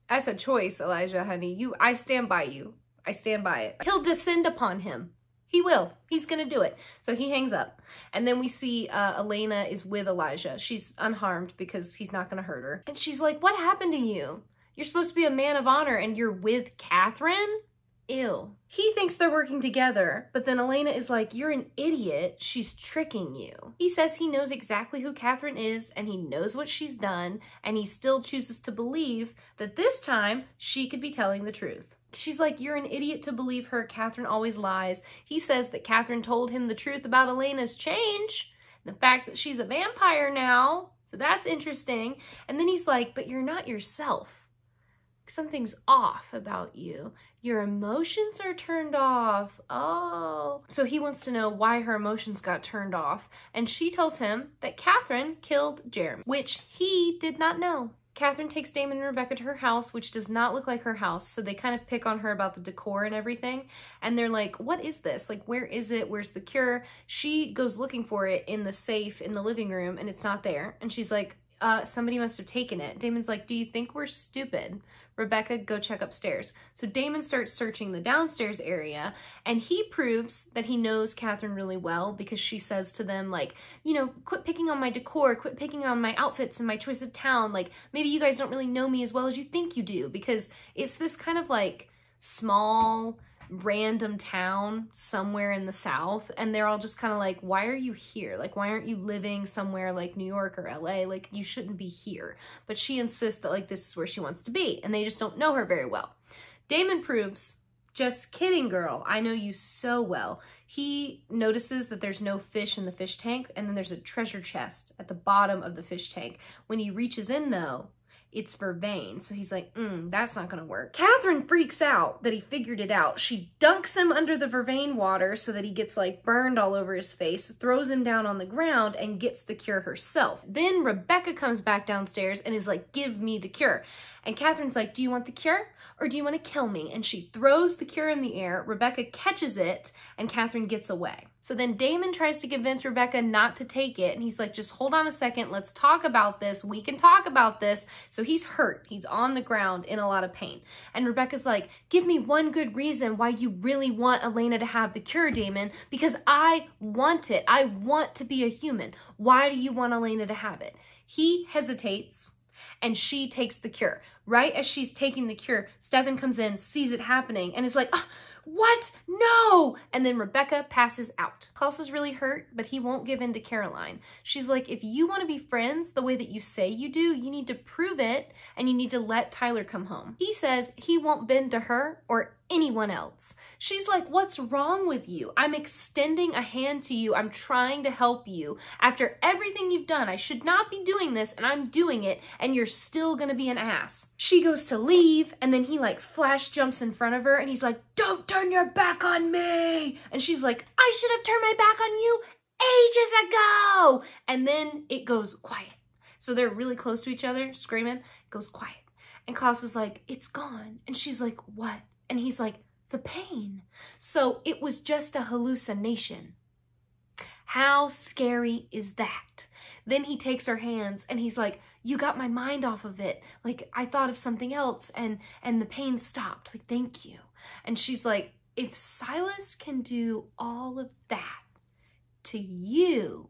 that's a choice, Elijah, honey. I stand by you. I stand by it. He'll descend upon him. He will. He's gonna do it. So he hangs up. And then we see Elena is with Elijah. She's unharmed because he's not gonna hurt her. And she's like, what happened to you? You're supposed to be a man of honor and you're with Catherine? Ew. He thinks they're working together, but then Elena is like, you're an idiot. She's tricking you. He says he knows exactly who Catherine is and he knows what she's done, and he still chooses to believe that this time she could be telling the truth. She's like, you're an idiot to believe her. Catherine always lies. He says that Catherine told him the truth about Elena's change, the fact that she's a vampire now. So that's interesting. And then he's like, but you're not yourself. Something's off about you. Your emotions are turned off. Oh. So he wants to know why her emotions got turned off. And she tells him that Catherine killed Jeremy, which he did not know. Catherine takes Damon and Rebecca to her house, which does not look like her house. So they kind of pick on her about the decor and everything. And they're like, what is this? Like, where is it? Where's the cure? She goes looking for it in the safe in the living room and it's not there. And she's like, somebody must have taken it. Damon's like, do you think we're stupid? Rebecca, go check upstairs. So Damon starts searching the downstairs area, and he proves that he knows Catherine really well because she says to them, like, you know, quit picking on my decor, quit picking on my outfits and my choice of town. Like, maybe you guys don't really know me as well as you think you do, because it's this kind of like small, random town somewhere in the South, and they're all just kind of like, why are you here? Like, why aren't you living somewhere like New York or LA? Like, you shouldn't be here. But she insists that like this is where she wants to be, and they just don't know her very well. Damon proves, just kidding, girl, I know you so well. He notices that there's no fish in the fish tank, and then there's a treasure chest at the bottom of the fish tank. When he reaches in though, it's vervain. So he's like, that's not gonna work. Catherine freaks out that he figured it out. She dunks him under the vervain water so that he gets like burned all over his face, throws him down on the ground, and gets the cure herself. Then Rebecca comes back downstairs and is like, give me the cure. And Catherine's like, do you want the cure or do you want to kill me? And she throws the cure in the air. Rebecca catches it and Catherine gets away. So then Damon tries to convince Rebecca not to take it. And he's like, just hold on a second. Let's talk about this. We can talk about this. So he's hurt. He's on the ground in a lot of pain. And Rebecca's like, give me one good reason why you really want Elena to have the cure, Damon, because I want it. I want to be a human. Why do you want Elena to have it? He hesitates. And she takes the cure. Right as she's taking the cure, Stefan comes in, sees it happening, and is like, oh, what? No! And then Rebecca passes out. Klaus is really hurt, but he won't give in to Caroline. She's like, if you want to be friends the way that you say you do, you need to prove it, and you need to let Tyler come home. He says he won't bend to her or anyone else. She's like, what's wrong with you? I'm extending a hand to you. I'm trying to help you. After everything you've done, I should not be doing this, and I'm doing it, and you're still gonna be an ass. She goes to leave, and then he like flash jumps in front of her, and he's like, don't turn your back on me. And she's like, I should have turned my back on you ages ago. And then it goes quiet. So they're really close to each other, screaming. It goes quiet. And Klaus is like, it's gone. And she's like, what? And he's like, the pain. So it was just a hallucination. How scary is that? Then he takes her hands and he's like, you got my mind off of it. Like, I thought of something else and the pain stopped. Like, thank you. And she's like, if Silas can do all of that to you,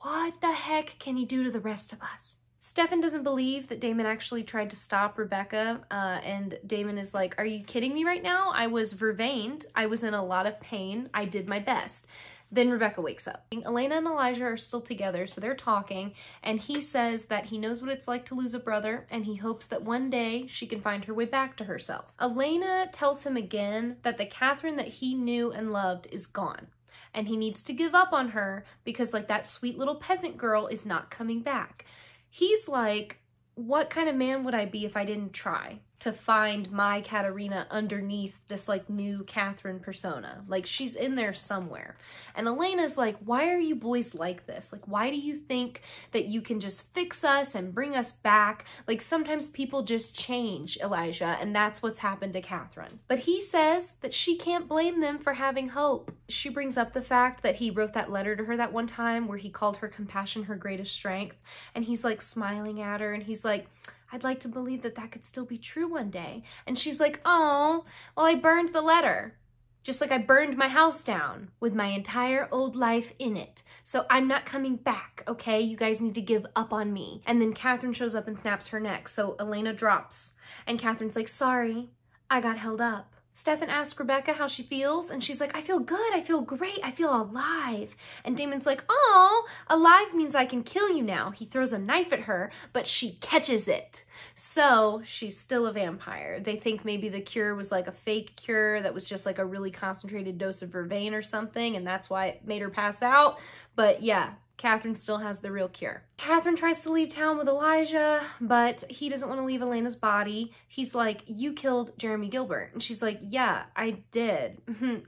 what the heck can he do to the rest of us? Stefan doesn't believe that Damon actually tried to stop Rebecca, and Damon is like, are you kidding me right now? I was vervained. I was in a lot of pain. I did my best. Then Rebecca wakes up. Elena and Elijah are still together, so they're talking, and he says that he knows what it's like to lose a brother, and he hopes that one day she can find her way back to herself. Elena tells him again that the Catherine that he knew and loved is gone, and he needs to give up on her because, like, that sweet little peasant girl is not coming back. He's like, what kind of man would I be if I didn't try to find my Katarina underneath this like new Catherine persona? Like, she's in there somewhere. And Elena's like, why are you boys like this? Like, why do you think that you can just fix us and bring us back? Like, sometimes people just change, Elijah, and that's what's happened to Catherine. But he says that she can't blame them for having hope. She brings up the fact that he wrote that letter to her that one time where he called her compassion her greatest strength. And he's like smiling at her, and he's like, I'd like to believe that that could still be true one day. And she's like, oh, well, I burned the letter. Just like I burned my house down with my entire old life in it. So I'm not coming back, okay? You guys need to give up on me. And then Catherine shows up and snaps her neck. So Elena drops. And Catherine's like, sorry, I got held up. Stefan asks Rebecca how she feels, and she's like, I feel good, I feel great, I feel alive. And Damon's like, oh, alive means I can kill you now. He throws a knife at her, but she catches it. So she's still a vampire. They think maybe the cure was like a fake cure that was just like a really concentrated dose of vervain or something, and that's why it made her pass out. But yeah, Catherine still has the real cure. Catherine tries to leave town with Elijah, but he doesn't want to leave Elena's body. He's like, you killed Jeremy Gilbert. And she's like, yeah, I did.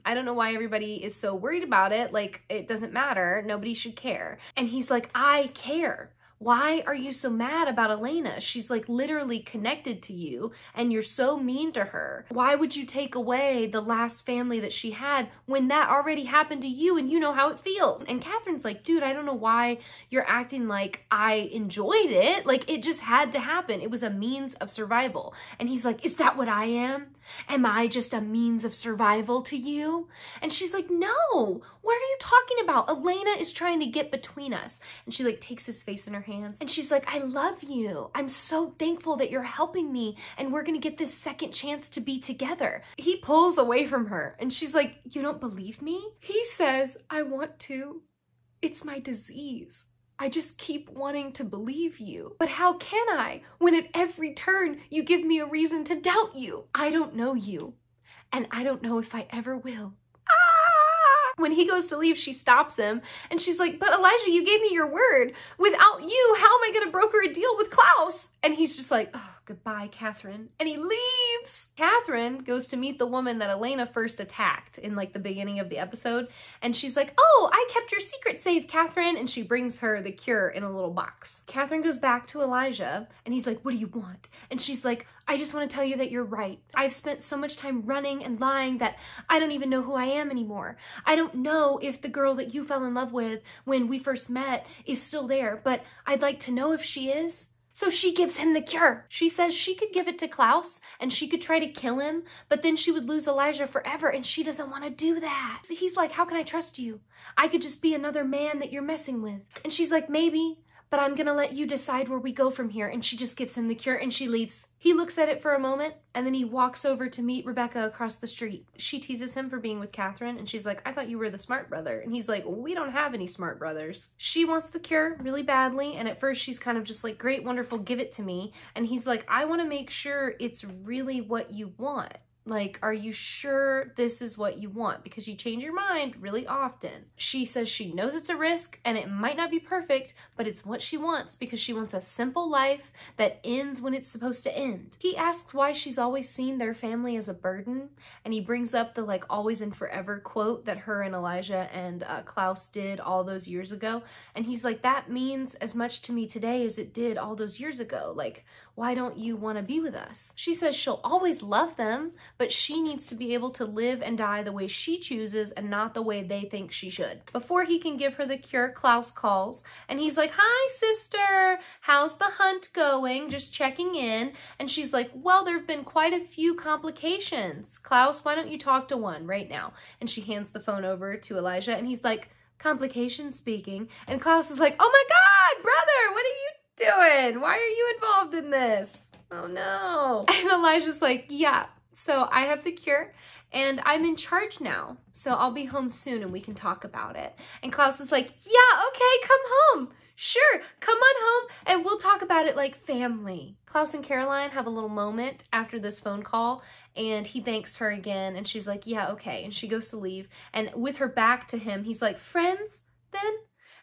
I don't know why everybody is so worried about it. Like, it doesn't matter. Nobody should care. And he's like, I care. Why are you so mad about Elena? She's like literally connected to you and you're so mean to her. Why would you take away the last family that she had when that already happened to you and you know how it feels? And Catherine's like, dude, I don't know why you're acting like I enjoyed it. Like, it just had to happen. It was a means of survival. And he's like, is that what I am? Am I just a means of survival to you? And she's like, no, what are you talking about? Elena is trying to get between us. And she like takes his face in her hands and she's like, I love you. I'm so thankful that you're helping me and we're gonna get this second chance to be together. He pulls away from her and she's like, you don't believe me? He says, I want to. It's my disease. I just keep wanting to believe you. But how can I when at every turn you give me a reason to doubt you? I don't know you, and I don't know if I ever will. When he goes to leave, she stops him and she's like, but Elijah, you gave me your word. Without you, how am I gonna broker a deal with Klaus? And he's just like, oh, goodbye, Catherine. And he leaves. Catherine goes to meet the woman that Elena first attacked in like the beginning of the episode. And she's like, oh, I kept your secret safe, Catherine. And she brings her the cure in a little box. Catherine goes back to Elijah and he's like, what do you want? And she's like, I just want to tell you that you're right. I've spent so much time running and lying that I don't even know who I am anymore. I don't know if the girl that you fell in love with when we first met is still there, but I'd like to know if she is. So she gives him the cure. She says she could give it to Klaus and she could try to kill him, but then she would lose Elijah forever and she doesn't want to do that. So he's like, how can I trust you? I could just be another man that you're messing with. And she's like, maybe, but I'm gonna let you decide where we go from here. And she just gives him the cure and she leaves. He looks at it for a moment and then he walks over to meet Rebecca across the street. She teases him for being with Catherine and she's like, I thought you were the smart brother. And he's like, well, we don't have any smart brothers. She wants the cure really badly, and at first she's kind of just like, great, wonderful, give it to me. And he's like, I want to make sure it's really what you want. Like, are you sure this is what you want? Because you change your mind really often. She says she knows it's a risk and it might not be perfect, but it's what she wants because she wants a simple life that ends when it's supposed to end. He asks why she's always seen their family as a burden, and he brings up the like always and forever quote that her and Elijah and Klaus did all those years ago. And he's like, that means as much to me today as it did all those years ago. Like, why don't you want to be with us? She says she'll always love them, but she needs to be able to live and die the way she chooses and not the way they think she should. Before he can give her the cure, Klaus calls and he's like, "Hi, sister, how's the hunt going? Just checking in." And she's like, "Well, there have been quite a few complications. Klaus, why don't you talk to one right now?" And she hands the phone over to Elijah and he's like, "Complications speaking." And Klaus is like, "Oh my God, brother, what are you doing? Why are you involved in this? Oh no." And Elijah's like, "Yeah, so I have the cure and I'm in charge now. So I'll be home soon and we can talk about it." And Klaus is like, "Yeah, okay, come home. Sure, come on home and we'll talk about it like family." Klaus and Caroline have a little moment after this phone call and he thanks her again and she's like, "Yeah, okay." And she goes to leave and with her back to him, he's like, "Friends then?"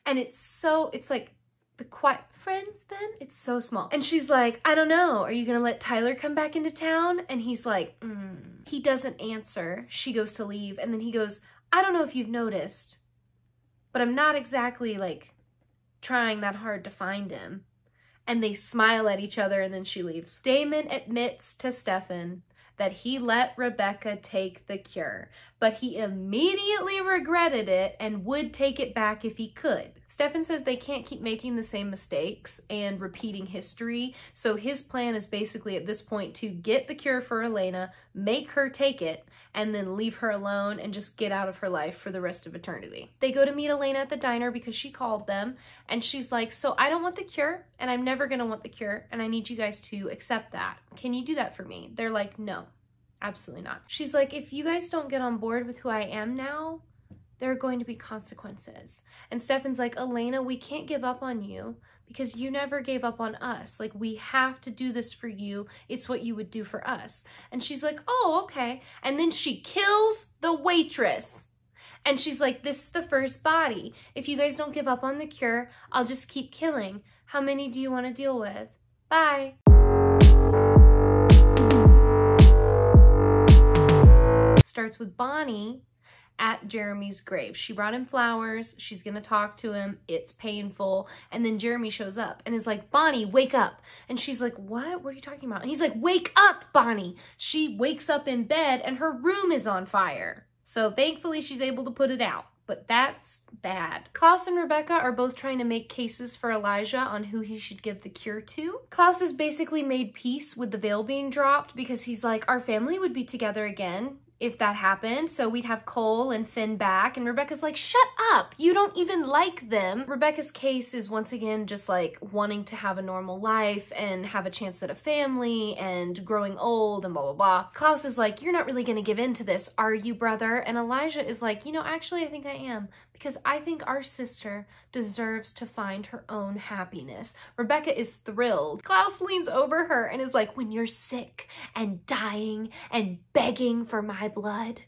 And it's like the quiet, "Friends then?" It's so small. And she's like, "I don't know. Are you gonna let Tyler come back into town?" And he's like, He doesn't answer. She goes to leave and then he goes, "I don't know if you've noticed, but I'm not exactly like trying that hard to find him." And they smile at each other and then she leaves. Damon admits to Stefan that he let Rebecca take the cure, but he immediately regretted it and would take it back if he could. Stefan says they can't keep making the same mistakes and repeating history, so his plan is basically at this point to get the cure for Elena, make her take it, and then leave her alone and just get out of her life for the rest of eternity. They go to meet Elena at the diner because she called them, and she's like, "So I don't want the cure, and I'm never gonna want the cure, and I need you guys to accept that. Can you do that for me?" They're like, "No. Absolutely not." She's like, "If you guys don't get on board with who I am now, there are going to be consequences." And Stefan's like, "Elena, we can't give up on you because you never gave up on us. Like, we have to do this for you. It's what you would do for us." And she's like, "Oh, okay." And then she kills the waitress. And she's like, "This is the first body. If you guys don't give up on the cure, I'll just keep killing. How many do you want to deal with? Bye." Starts with Bonnie at Jeremy's grave. She brought him flowers. She's gonna talk to him. It's painful. And then Jeremy shows up and is like, "Bonnie, wake up." And she's like, "What? What are you talking about?" And he's like, "Wake up, Bonnie." She wakes up in bed and her room is on fire. So thankfully she's able to put it out. But that's bad. Klaus and Rebecca are both trying to make cases for Elijah on who he should give the cure to. Klaus has basically made peace with the veil being dropped because he's like, our family would be together again if that happened, so we'd have Cole and Finn back. And Rebecca's like, "Shut up, you don't even like them." Rebecca's case is once again just like wanting to have a normal life and have a chance at a family and growing old and blah blah blah. Klaus is like, "You're not really gonna give in to this, are you, brother?" And Elijah is like, "Actually I think I am, because I think our sister deserves to find her own happiness." Rebecca is thrilled. Klaus leans over her and is like, "When you're sick and dying and begging for my blood,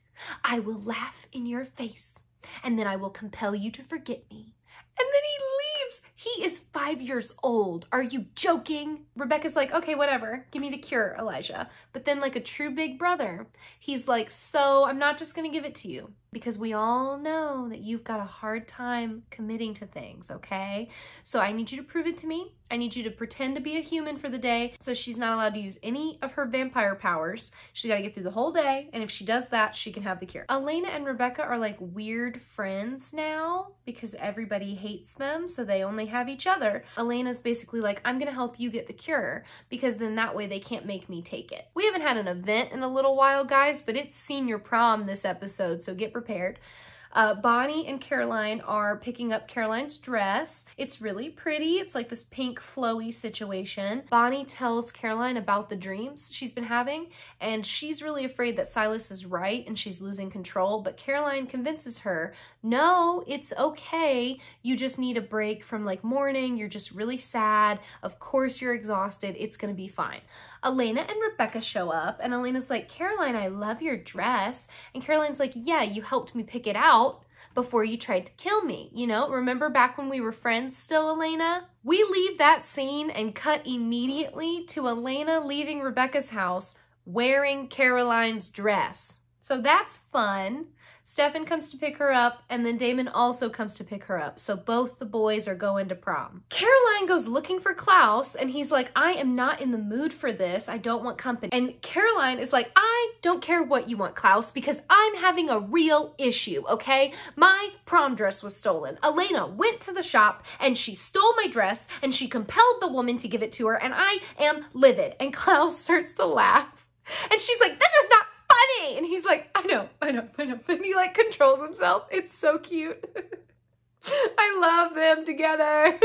I will laugh in your face and then I will compel you to forget me." And then he leaves. He is 5 years old. Are you joking? Rebecca's like, "Okay, whatever. Give me the cure, Elijah." But then like a true big brother, he's like, "So I'm not just gonna give it to you because we all know that you've got a hard time committing to things, okay? So I need you to prove it to me. I need you to pretend to be a human for the day." So she's not allowed to use any of her vampire powers. She's got to get through the whole day. And if she does that, she can have the cure. Elena and Rebecca are like weird friends now because everybody hates them. So they only have each other. Elena's basically like, "I'm going to help you get the cure because then that way they can't make me take it." We haven't had an event in a little while, guys, but it's senior prom this episode. So get prepared. Bonnie and Caroline are picking up Caroline's dress. It's really pretty. It's like this pink flowy situation. Bonnie tells Caroline about the dreams she's been having, and she's really afraid that Silas is right and she's losing control, but Caroline convinces her, "No, it's okay. You just need a break from like mourning. You're just really sad. Of course you're exhausted. It's gonna be fine." Elena and Rebecca show up, and Elena's like, "Caroline, I love your dress." And Caroline's like, "Yeah, you helped me pick it out before you tried to kill me. Remember back when we were friends still, Elena?" We leave that scene and cut immediately to Elena leaving Rebecca's house wearing Caroline's dress. So that's fun. Stefan comes to pick her up, and then Damon also comes to pick her up. So both the boys are going to prom. Caroline goes looking for Klaus, and he's like, I am not in the mood for this. I don't want company. And Caroline is like, I don't care what you want, Klaus, because I'm having a real issue, okay? My prom dress was stolen. Elena went to the shop, and she stole my dress, and she compelled the woman to give it to her, and I am livid. And Klaus starts to laugh. And she's like, this is not funny. And he's like, I know. And he like controls himself. It's so cute. I love them together.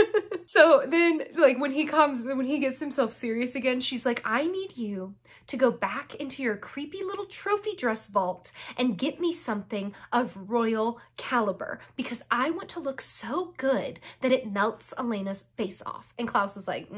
So then like when he gets himself serious again, she's like, I need you to go back into your creepy little trophy dress vault and get me something of royal caliber because I want to look so good that it melts Elena's face off. And Klaus is like,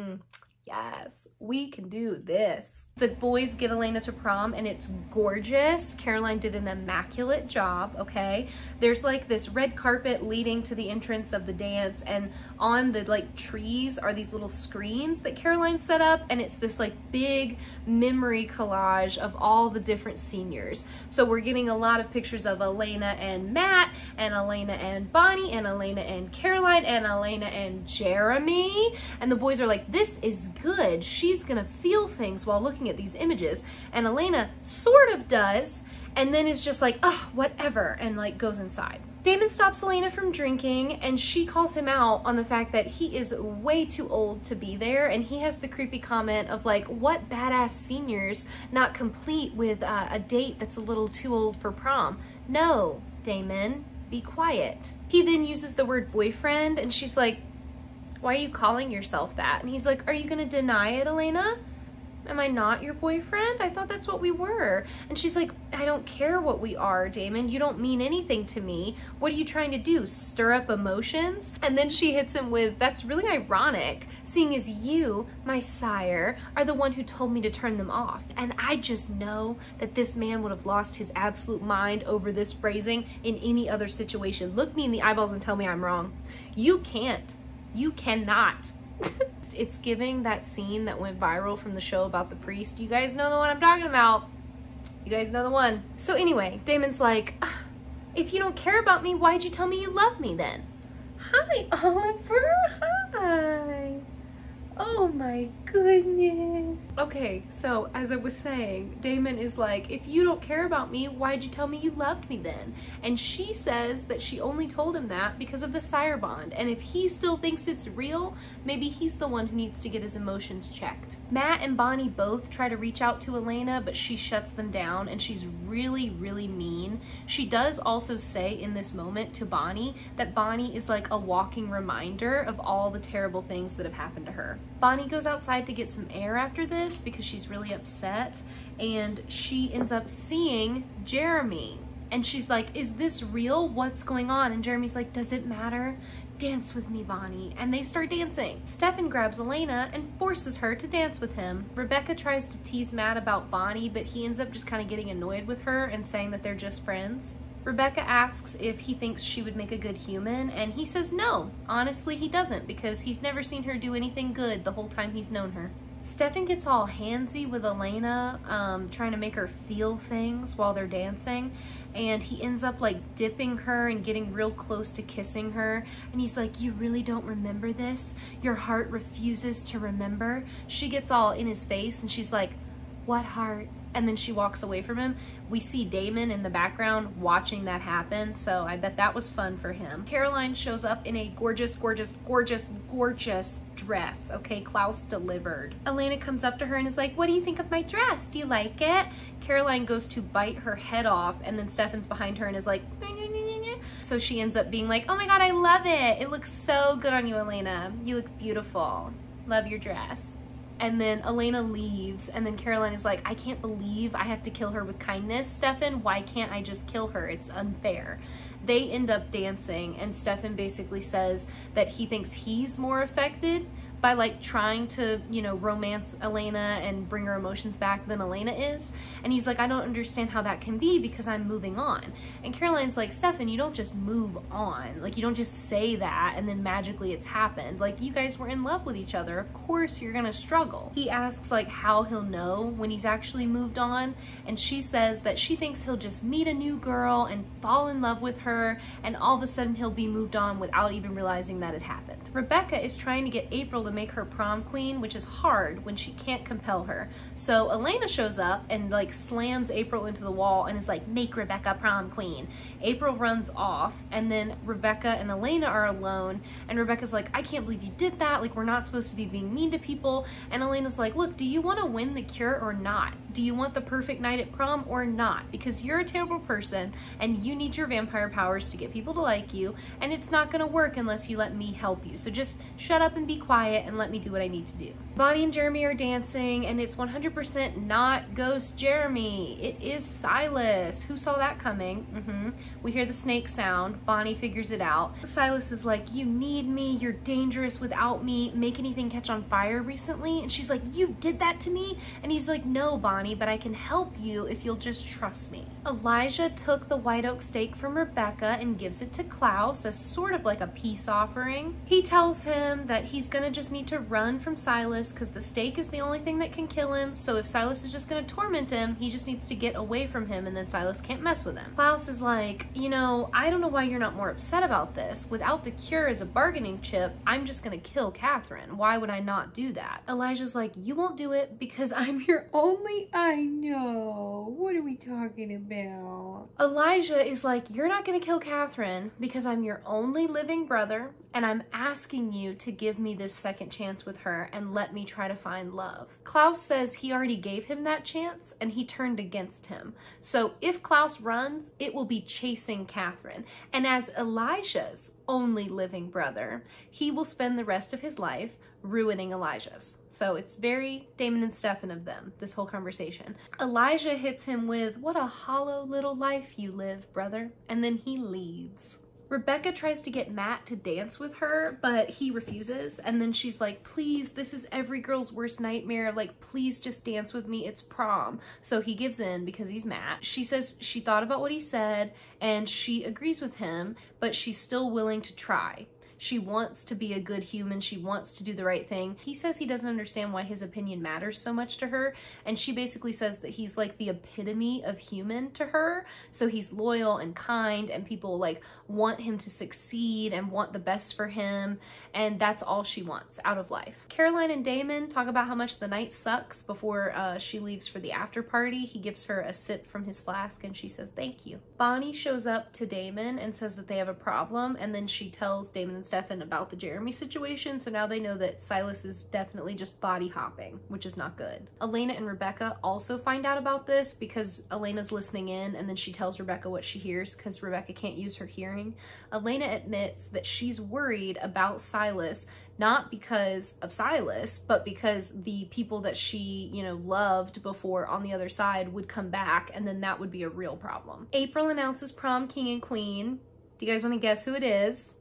yes, we can do this. The boys get Elena to prom and it's gorgeous. Caroline did an immaculate job, okay? There's like this red carpet leading to the entrance of the dance, and on the like trees are these little screens that Caroline set up, and it's this like big memory collage of all the different seniors. So we're getting a lot of pictures of Elena and Matt, and Elena and Bonnie, and Elena and Caroline, and Elena and Jeremy. And the boys are like, this is good. She's gonna feel things while looking at these images. And Elena sort of does, and then is just like, oh, whatever, and like goes inside. Damon stops Elena from drinking, and she calls him out on the fact that he is way too old to be there, and he has the creepy comment of like, what badass seniors not complete with a date that's a little too old for prom? No, Damon, be quiet. He then uses the word boyfriend, and she's like, why are you calling yourself that? And he's like, are you gonna deny it, Elena? Am I not your boyfriend? I thought that's what we were. And she's like, I don't care what we are, Damon. You don't mean anything to me. What are you trying to do? Stir up emotions? And then she hits him with, that's really ironic, seeing as you, my sire, are the one who told me to turn them off. And I just know that this man would have lost his absolute mind over this phrasing in any other situation. Look me in the eyeballs and tell me I'm wrong. You can't. You cannot. It's giving that scene that went viral from the show about the priest. You guys know the one I'm talking about. You guys know the one. So anyway, Damon's like, if you don't care about me, why'd you tell me you love me then? Hi, Oliver. Hi. Oh my goodness. Okay, so as I was saying, Damon is like, if you don't care about me, why'd you tell me you loved me then? And she says that she only told him that because of the sire bond. And if he still thinks it's real, maybe he's the one who needs to get his emotions checked. Matt and Bonnie both try to reach out to Elena, but she shuts them down, and she's really, really mean. She does also say in this moment to Bonnie that Bonnie is like a walking reminder of all the terrible things that have happened to her. Bonnie goes outside to get some air after this because she's really upset, and she ends up seeing Jeremy. And she's like, is this real? What's going on? And Jeremy's like, does it matter? Dance with me, Bonnie. And they start dancing. Stefan grabs Elena and forces her to dance with him. Rebecca tries to tease Matt about Bonnie, but he ends up just kind of getting annoyed with her and saying that they're just friends. Rebecca asks if he thinks she would make a good human, and he says no. Honestly, he doesn't, because he's never seen her do anything good the whole time he's known her. Stefan gets all handsy with Elena, trying to make her feel things while they're dancing, and he ends up like dipping her and getting real close to kissing her, and he's like, you really don't remember this? Your heart refuses to remember? She gets all in his face, and she's like, what heart? And then she walks away from him. We see Damon in the background watching that happen, so I bet that was fun for him. Caroline shows up in a gorgeous, gorgeous, gorgeous, gorgeous dress. Okay, Klaus delivered. Elena comes up to her and is like, what do you think of my dress? Do you like it? Caroline goes to bite her head off, and then Stefan's behind her and is like, nah, nah, nah, nah. So she ends up being like, oh my God, I love it. It looks so good on you, Elena. You look beautiful. Love your dress. And then Elena leaves, and then Caroline is like, I can't believe I have to kill her with kindness, Stefan. Why can't I just kill her? It's unfair. They end up dancing, and Stefan basically says that he thinks he's more affected by like trying to, you know, romance Elena and bring her emotions back than Elena is. And he's like, I don't understand how that can be because I'm moving on. And Caroline's like, Stefan, you don't just move on. Like, you don't just say that and then magically it's happened. Like, you guys were in love with each other. Of course you're gonna struggle. He asks like how he'll know when he's actually moved on. And she says that she thinks he'll just meet a new girl and fall in love with her, and all of a sudden he'll be moved on without even realizing that it happened. Rebecca is trying to get April to make her prom queen, which is hard when she can't compel her. So Elena shows up and like slams April into the wall and is like, make Rebecca prom queen. April runs off, and then Rebecca and Elena are alone, and Rebecca's like, I can't believe you did that. Like, we're not supposed to be being mean to people. And Elena's like, look, do you want to win the cure or not? Do you want the perfect night at prom or not? Because you're a terrible person and you need your vampire powers to get people to like you, and it's not gonna work unless you let me help you. So just shut up and be quiet and let me do what I need to do. Bonnie and Jeremy are dancing, and it's 100% not Ghost Jeremy. It is Silas. Who saw that coming? We hear the snake sound. Bonnie figures it out. Silas is like, you need me. You're dangerous without me. Make anything catch on fire recently? And she's like, you did that to me? And he's like, no, Bonnie, but I can help you if you'll just trust me. Elijah took the white oak stake from Rebecca and gives it to Klaus as sort of like a peace offering. He tells him that he's gonna just need to run from Silas because the stake is the only thing that can kill him. So if Silas is just gonna torment him, he just needs to get away from him, and then Silas can't mess with him. Klaus is like, you know, I don't know why you're not more upset about this. Without the cure as a bargaining chip, I'm just gonna kill Catherine. Why would I not do that? Elijah's like, you won't do it because I'm your only... I know. What are we talking about? Elijah is like, you're not gonna kill Catherine because I'm your only living brother, and I'm asking you to give me this second chance with her and let me try to find love. Klaus says he already gave him that chance and he turned against him. So if Klaus runs, it will be chasing Catherine. And as Elijah's only living brother, he will spend the rest of his life ruining Elijah's. So it's very Damon and Stefan of them, this whole conversation. Elijah hits him with, what a hollow little life you live, brother. And then he leaves. Rebecca tries to get Matt to dance with her, but he refuses. And then she's like, please, this is every girl's worst nightmare. Like, please just dance with me. It's prom. So he gives in because he's Matt. She says she thought about what he said and she agrees with him, but she's still willing to try. She wants to be a good human. She wants to do the right thing. He says he doesn't understand why his opinion matters so much to her. And she basically says that he's like the epitome of human to her. So he's loyal and kind, and people like want him to succeed and want the best for him. And that's all she wants out of life. Caroline and Damon talk about how much the night sucks before she leaves for the after party. He gives her a sip from his flask and she says, thank you. Bonnie shows up to Damon and says that they have a problem. And then she tells Damon and Stefan about the Jeremy situation, so now they know that Silas is definitely just body hopping, which is not good. Elena and Rebecca also find out about this because Elena's listening in, and then she tells Rebecca what she hears because Rebecca can't use her hearing. Elena admits that she's worried about Silas, not because of Silas, but because the people that she, you know, loved before on the other side would come back, and then that would be a real problem. April announces prom king and queen. Do you guys want to guess who it is?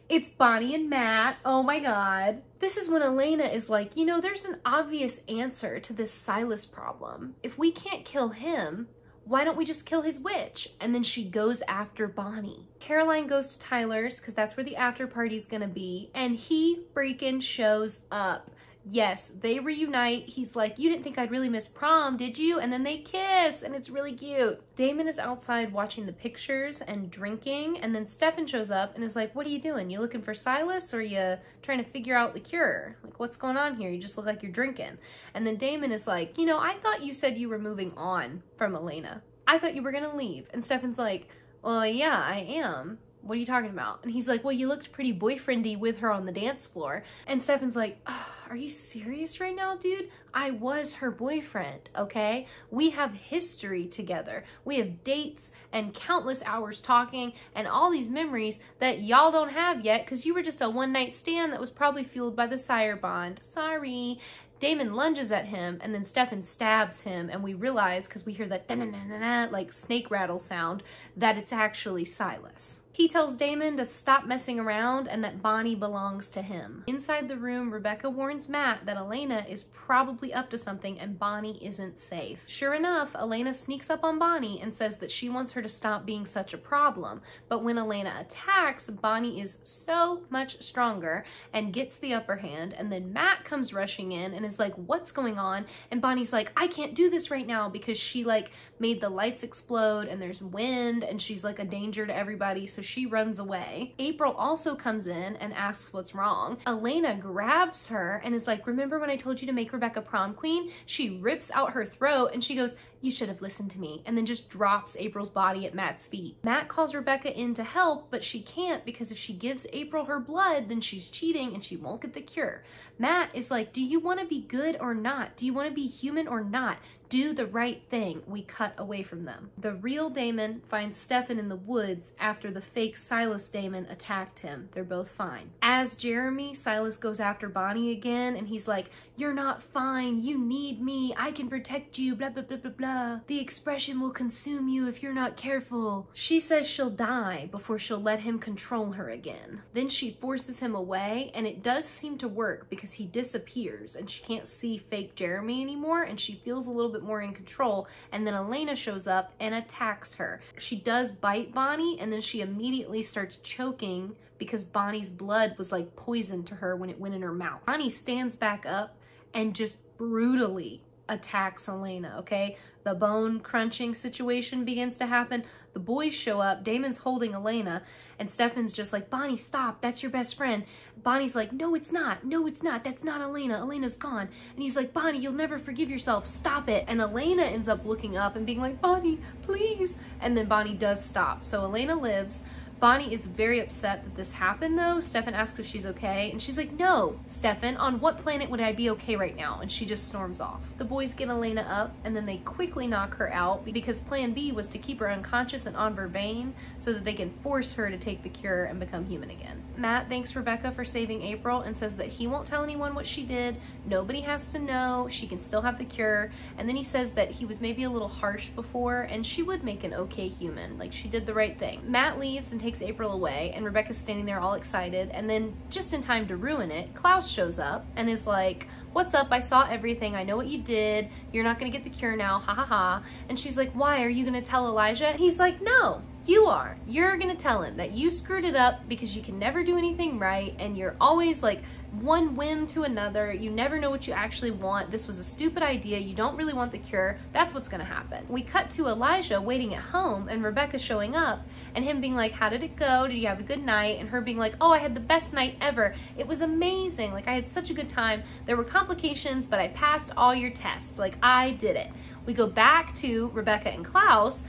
It's Bonnie and Matt. Oh my God. This is when Elena is like, you know, there's an obvious answer to this Silas problem. If we can't kill him, why don't we just kill his witch? And then she goes after Bonnie. Caroline goes to Tyler's because that's where the after party's gonna be, and he freaking shows up. Yes, they reunite. He's like, you didn't think I'd really miss prom, did you? And then they kiss, and it's really cute. Damon is outside watching the pictures and drinking, and then Stefan shows up and is like, what are you doing? You looking for Silas, or are you trying to figure out the cure? Like, what's going on here? You just look like you're drinking. And then Damon is like, you know, I thought you said you were moving on from Elena. I thought you were gonna leave. And Stefan's like, well, yeah, I am. What are you talking about? And he's like, well, you looked pretty boyfriendy with her on the dance floor. And Stefan's like, oh, are you serious right now, dude? I was her boyfriend, okay? We have history together. We have dates and countless hours talking and all these memories that y'all don't have yet because you were just a one-night stand that was probably fueled by the sire bond. Sorry. Damon lunges at him, and then Stefan stabs him, and we realize, because we hear that da-na-na-na-na, like snake rattle sound, that it's actually Silas. He tells Damon to stop messing around and that Bonnie belongs to him. Inside the room, Rebecca warns Matt that Elena is probably up to something and Bonnie isn't safe. Sure enough, Elena sneaks up on Bonnie and says that she wants her to stop being such a problem. But when Elena attacks, Bonnie is so much stronger and gets the upper hand, and then Matt comes rushing in and is like, what's going on? And Bonnie's like, I can't do this right now because she like made the lights explode and there's wind and she's like a danger to everybody, so she runs away. April also comes in and asks what's wrong. Elena grabs her and is like, remember when I told you to make Rebecca prom queen? She rips out her throat and she goes, you should have listened to me, and then just drops April's body at Matt's feet. Matt calls Rebecca in to help, but she can't because if she gives April her blood, then she's cheating and she won't get the cure. Matt is like, do you want to be good or not? Do you want to be human or not? Do the right thing. We cut away from them. The real Damon finds Stefan in the woods after the fake Silas Damon attacked him. They're both fine. As Jeremy, Silas goes after Bonnie again and he's like, you're not fine. You need me. I can protect you. Blah, blah, blah, blah, blah. The expression will consume you if you're not careful. She says she'll die before she'll let him control her again. Then she forces him away and it does seem to work because he disappears and she can't see fake Jeremy anymore and she feels a little bit more in control, and then Elena shows up and attacks her. She does bite Bonnie and then she immediately starts choking because Bonnie's blood was like poison to her when it went in her mouth. Bonnie stands back up and just brutally attacks Elena, okay? The bone crunching situation begins to happen. The boys show up. Damon's holding Elena and Stefan's just like, Bonnie, stop. That's your best friend. Bonnie's like, no, it's not. No, it's not. That's not Elena. Elena's gone. And he's like, Bonnie, you'll never forgive yourself. Stop it. And Elena ends up looking up and being like, Bonnie, please. And then Bonnie does stop. So Elena lives. Bonnie is very upset that this happened though. Stefan asks if she's okay and she's like, no, Stefan, on what planet would I be okay right now? And she just storms off. The boys get Elena up and then they quickly knock her out because plan B was to keep her unconscious and on vervain so that they can force her to take the cure and become human again. Matt thanks Rebecca for saving April and says that he won't tell anyone what she did. Nobody has to know. She can still have the cure. And then he says that he was maybe a little harsh before and she would make an okay human. Like she did the right thing. Matt leaves and takes April away and Rebecca's standing there all excited, and then just in time to ruin it, Klaus shows up and is like, what's up? I saw everything. I know what you did. You're not gonna get the cure now. Ha ha ha. And she's like, why? Are you gonna tell Elijah? And he's like, no, you are. You're gonna tell him that you screwed it up because you can never do anything right and you're always like one whim to another. You never know what you actually want. This was a stupid idea. You don't really want the cure. That's what's gonna happen. We cut to Elijah waiting at home and Rebecca showing up and him being like, how did it go? Did you have a good night? And her being like, oh, I had the best night ever. It was amazing. Like I had such a good time. There were complications, but I passed all your tests. Like I did it. We go back to Rebecca and Klaus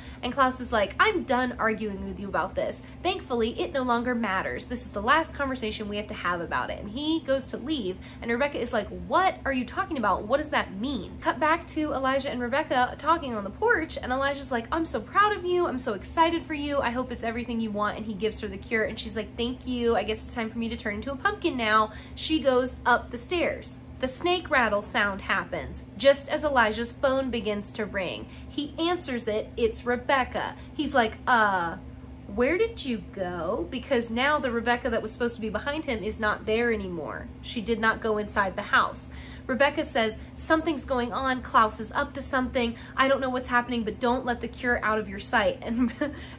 is like, I'm done arguing with you about this. Thankfully, it no longer matters. This is the last conversation we have to have about it. And he goes to leave, and Rebecca is like, what are you talking about? What does that mean? Cut back to Elijah and Rebecca talking on the porch, and Elijah's like, I'm so proud of you. I'm so excited for you. I hope it's everything you want. And he gives her the cure, and she's like, thank you. I guess it's time for me to turn into a pumpkin now. She goes up the stairs. The snake rattle sound happens, just as Elijah's phone begins to ring. He answers it, it's Rebecca. He's like, where did you go? Because now the Rebecca that was supposed to be behind him is not there anymore. She did not go inside the house. Rebecca says, something's going on, Klaus is up to something, I don't know what's happening, but don't let the cure out of your sight. And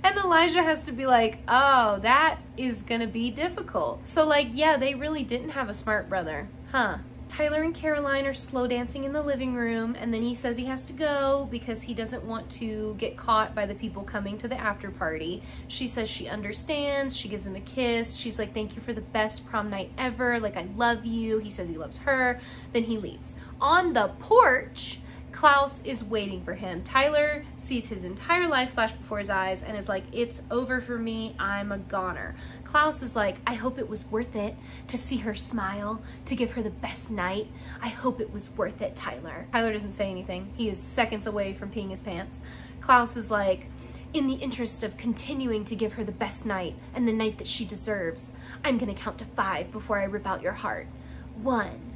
Elijah has to be like, oh, that is gonna be difficult. So like, yeah, they really didn't have a smart brother, huh? Tyler and Caroline are slow dancing in the living room, and then he says he has to go because he doesn't want to get caught by the people coming to the after party. She says she understands. She gives him a kiss. She's like, thank you for the best prom night ever. Like, I love you. He says he loves her. Then he leaves. On the porch, Klaus is waiting for him. Tyler sees his entire life flash before his eyes and is like, it's over for me. I'm a goner. Klaus is like, I hope it was worth it to see her smile, to give her the best night. I hope it was worth it, Tyler. Tyler doesn't say anything. He is seconds away from peeing his pants. Klaus is like, in the interest of continuing to give her the best night and the night that she deserves, I'm gonna count to 5 before I rip out your heart. 1,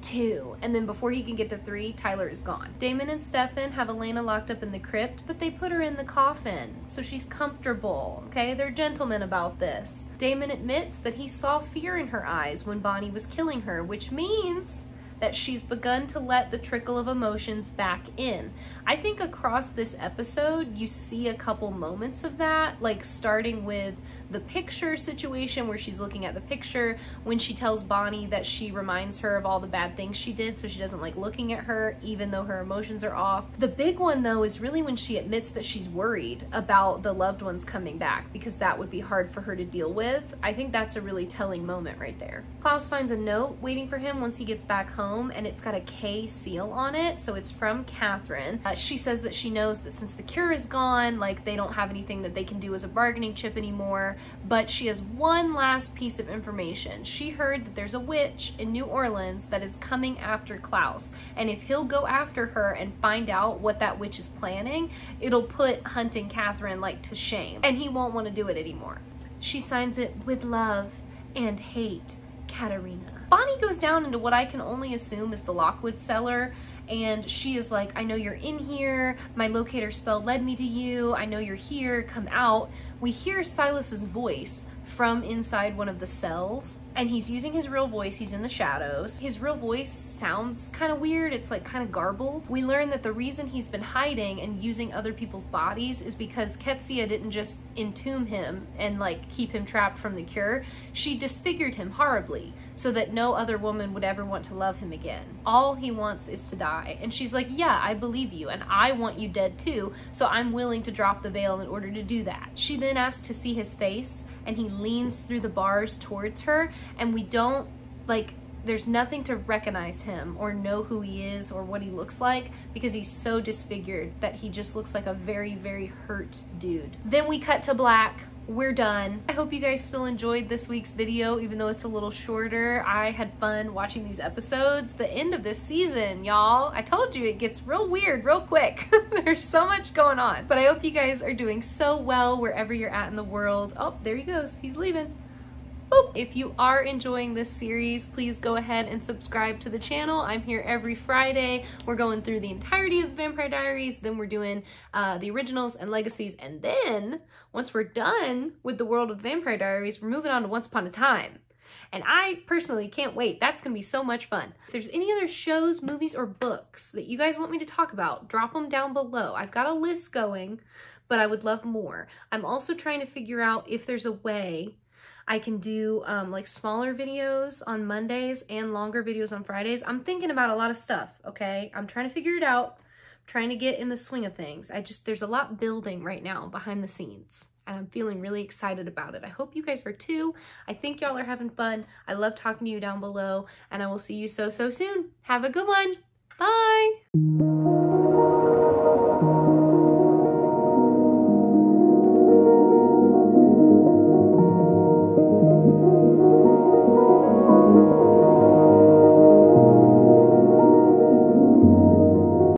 2. And then before he can get to 3, Tyler is gone. Damon and Stefan have Elena locked up in the crypt, but they put her in the coffin, so she's comfortable, okay? They're gentlemen about this. Damon admits that he saw fear in her eyes when Bonnie was killing her, which means that she's begun to let the trickle of emotions back in. I think across this episode, you see a couple moments of that, like starting with the picture situation where she's looking at the picture when she tells Bonnie that she reminds her of all the bad things she did, so she doesn't like looking at her even though her emotions are off. The big one though is really when she admits that she's worried about the loved ones coming back, because that would be hard for her to deal with. I think that's a really telling moment right there. Klaus finds a note waiting for him once he gets back home, and it's got a K seal on it, so it's from Catherine. She says that she knows that since the cure is gone, like they don't have anything that they can do as a bargaining chip anymore, but she has one last piece of information. She heard that there's a witch in New Orleans that is coming after Klaus, and if he'll go after her and find out what that witch is planning, it'll put hunting Catherine like to shame, and he won't want to do it anymore. She signs it with love and hate, Katarina. Bonnie goes down into what I can only assume is the Lockwood cellar, and she is like, I know you're in here, my locator spell led me to you, I know you're here, come out. We hear Silas's voice from inside one of the cells, and he's using his real voice. He's in the shadows. His real voice sounds kind of weird. It's like kind of garbled. We learn that the reason he's been hiding and using other people's bodies is because Ketsia didn't just entomb him and like keep him trapped from the cure. She disfigured him horribly so that no other woman would ever want to love him again. All he wants is to die. And she's like, yeah, I believe you, and I want you dead too, so I'm willing to drop the veil in order to do that. She then asks to see his face, and he leans through the bars towards her, and we don't, like, there's nothing to recognize him or know who he is or what he looks like, because he's so disfigured that he just looks like a very, very hurt dude. Then we cut to black. We're done. I hope you guys still enjoyed this week's video, even though it's a little shorter. I had fun watching these episodes. The end of this season, y'all. I told you it gets real weird real quick. There's so much going on. But I hope you guys are doing so well wherever you're at in the world. Oh, there he goes. He's leaving. Boop. If you are enjoying this series, please go ahead and subscribe to the channel. I'm here every Friday. We're going through the entirety of the Vampire Diaries, then we're doing the originals and legacies, and then once we're done with the world of the Vampire Diaries, we're moving on to Once Upon a Time. And I personally can't wait. That's gonna be so much fun. If there's any other shows, movies, or books that you guys want me to talk about, drop them down below. I've got a list going, but I would love more. I'm also trying to figure out if there's a way I can do like smaller videos on Mondays and longer videos on Fridays. I'm thinking about a lot of stuff, okay? I'm trying to figure it out, trying to get in the swing of things. There's a lot building right now behind the scenes, and I'm feeling really excited about it. I hope you guys are too. I think y'all are having fun. I love talking to you down below, and I will see you so soon. Have a good one. Bye.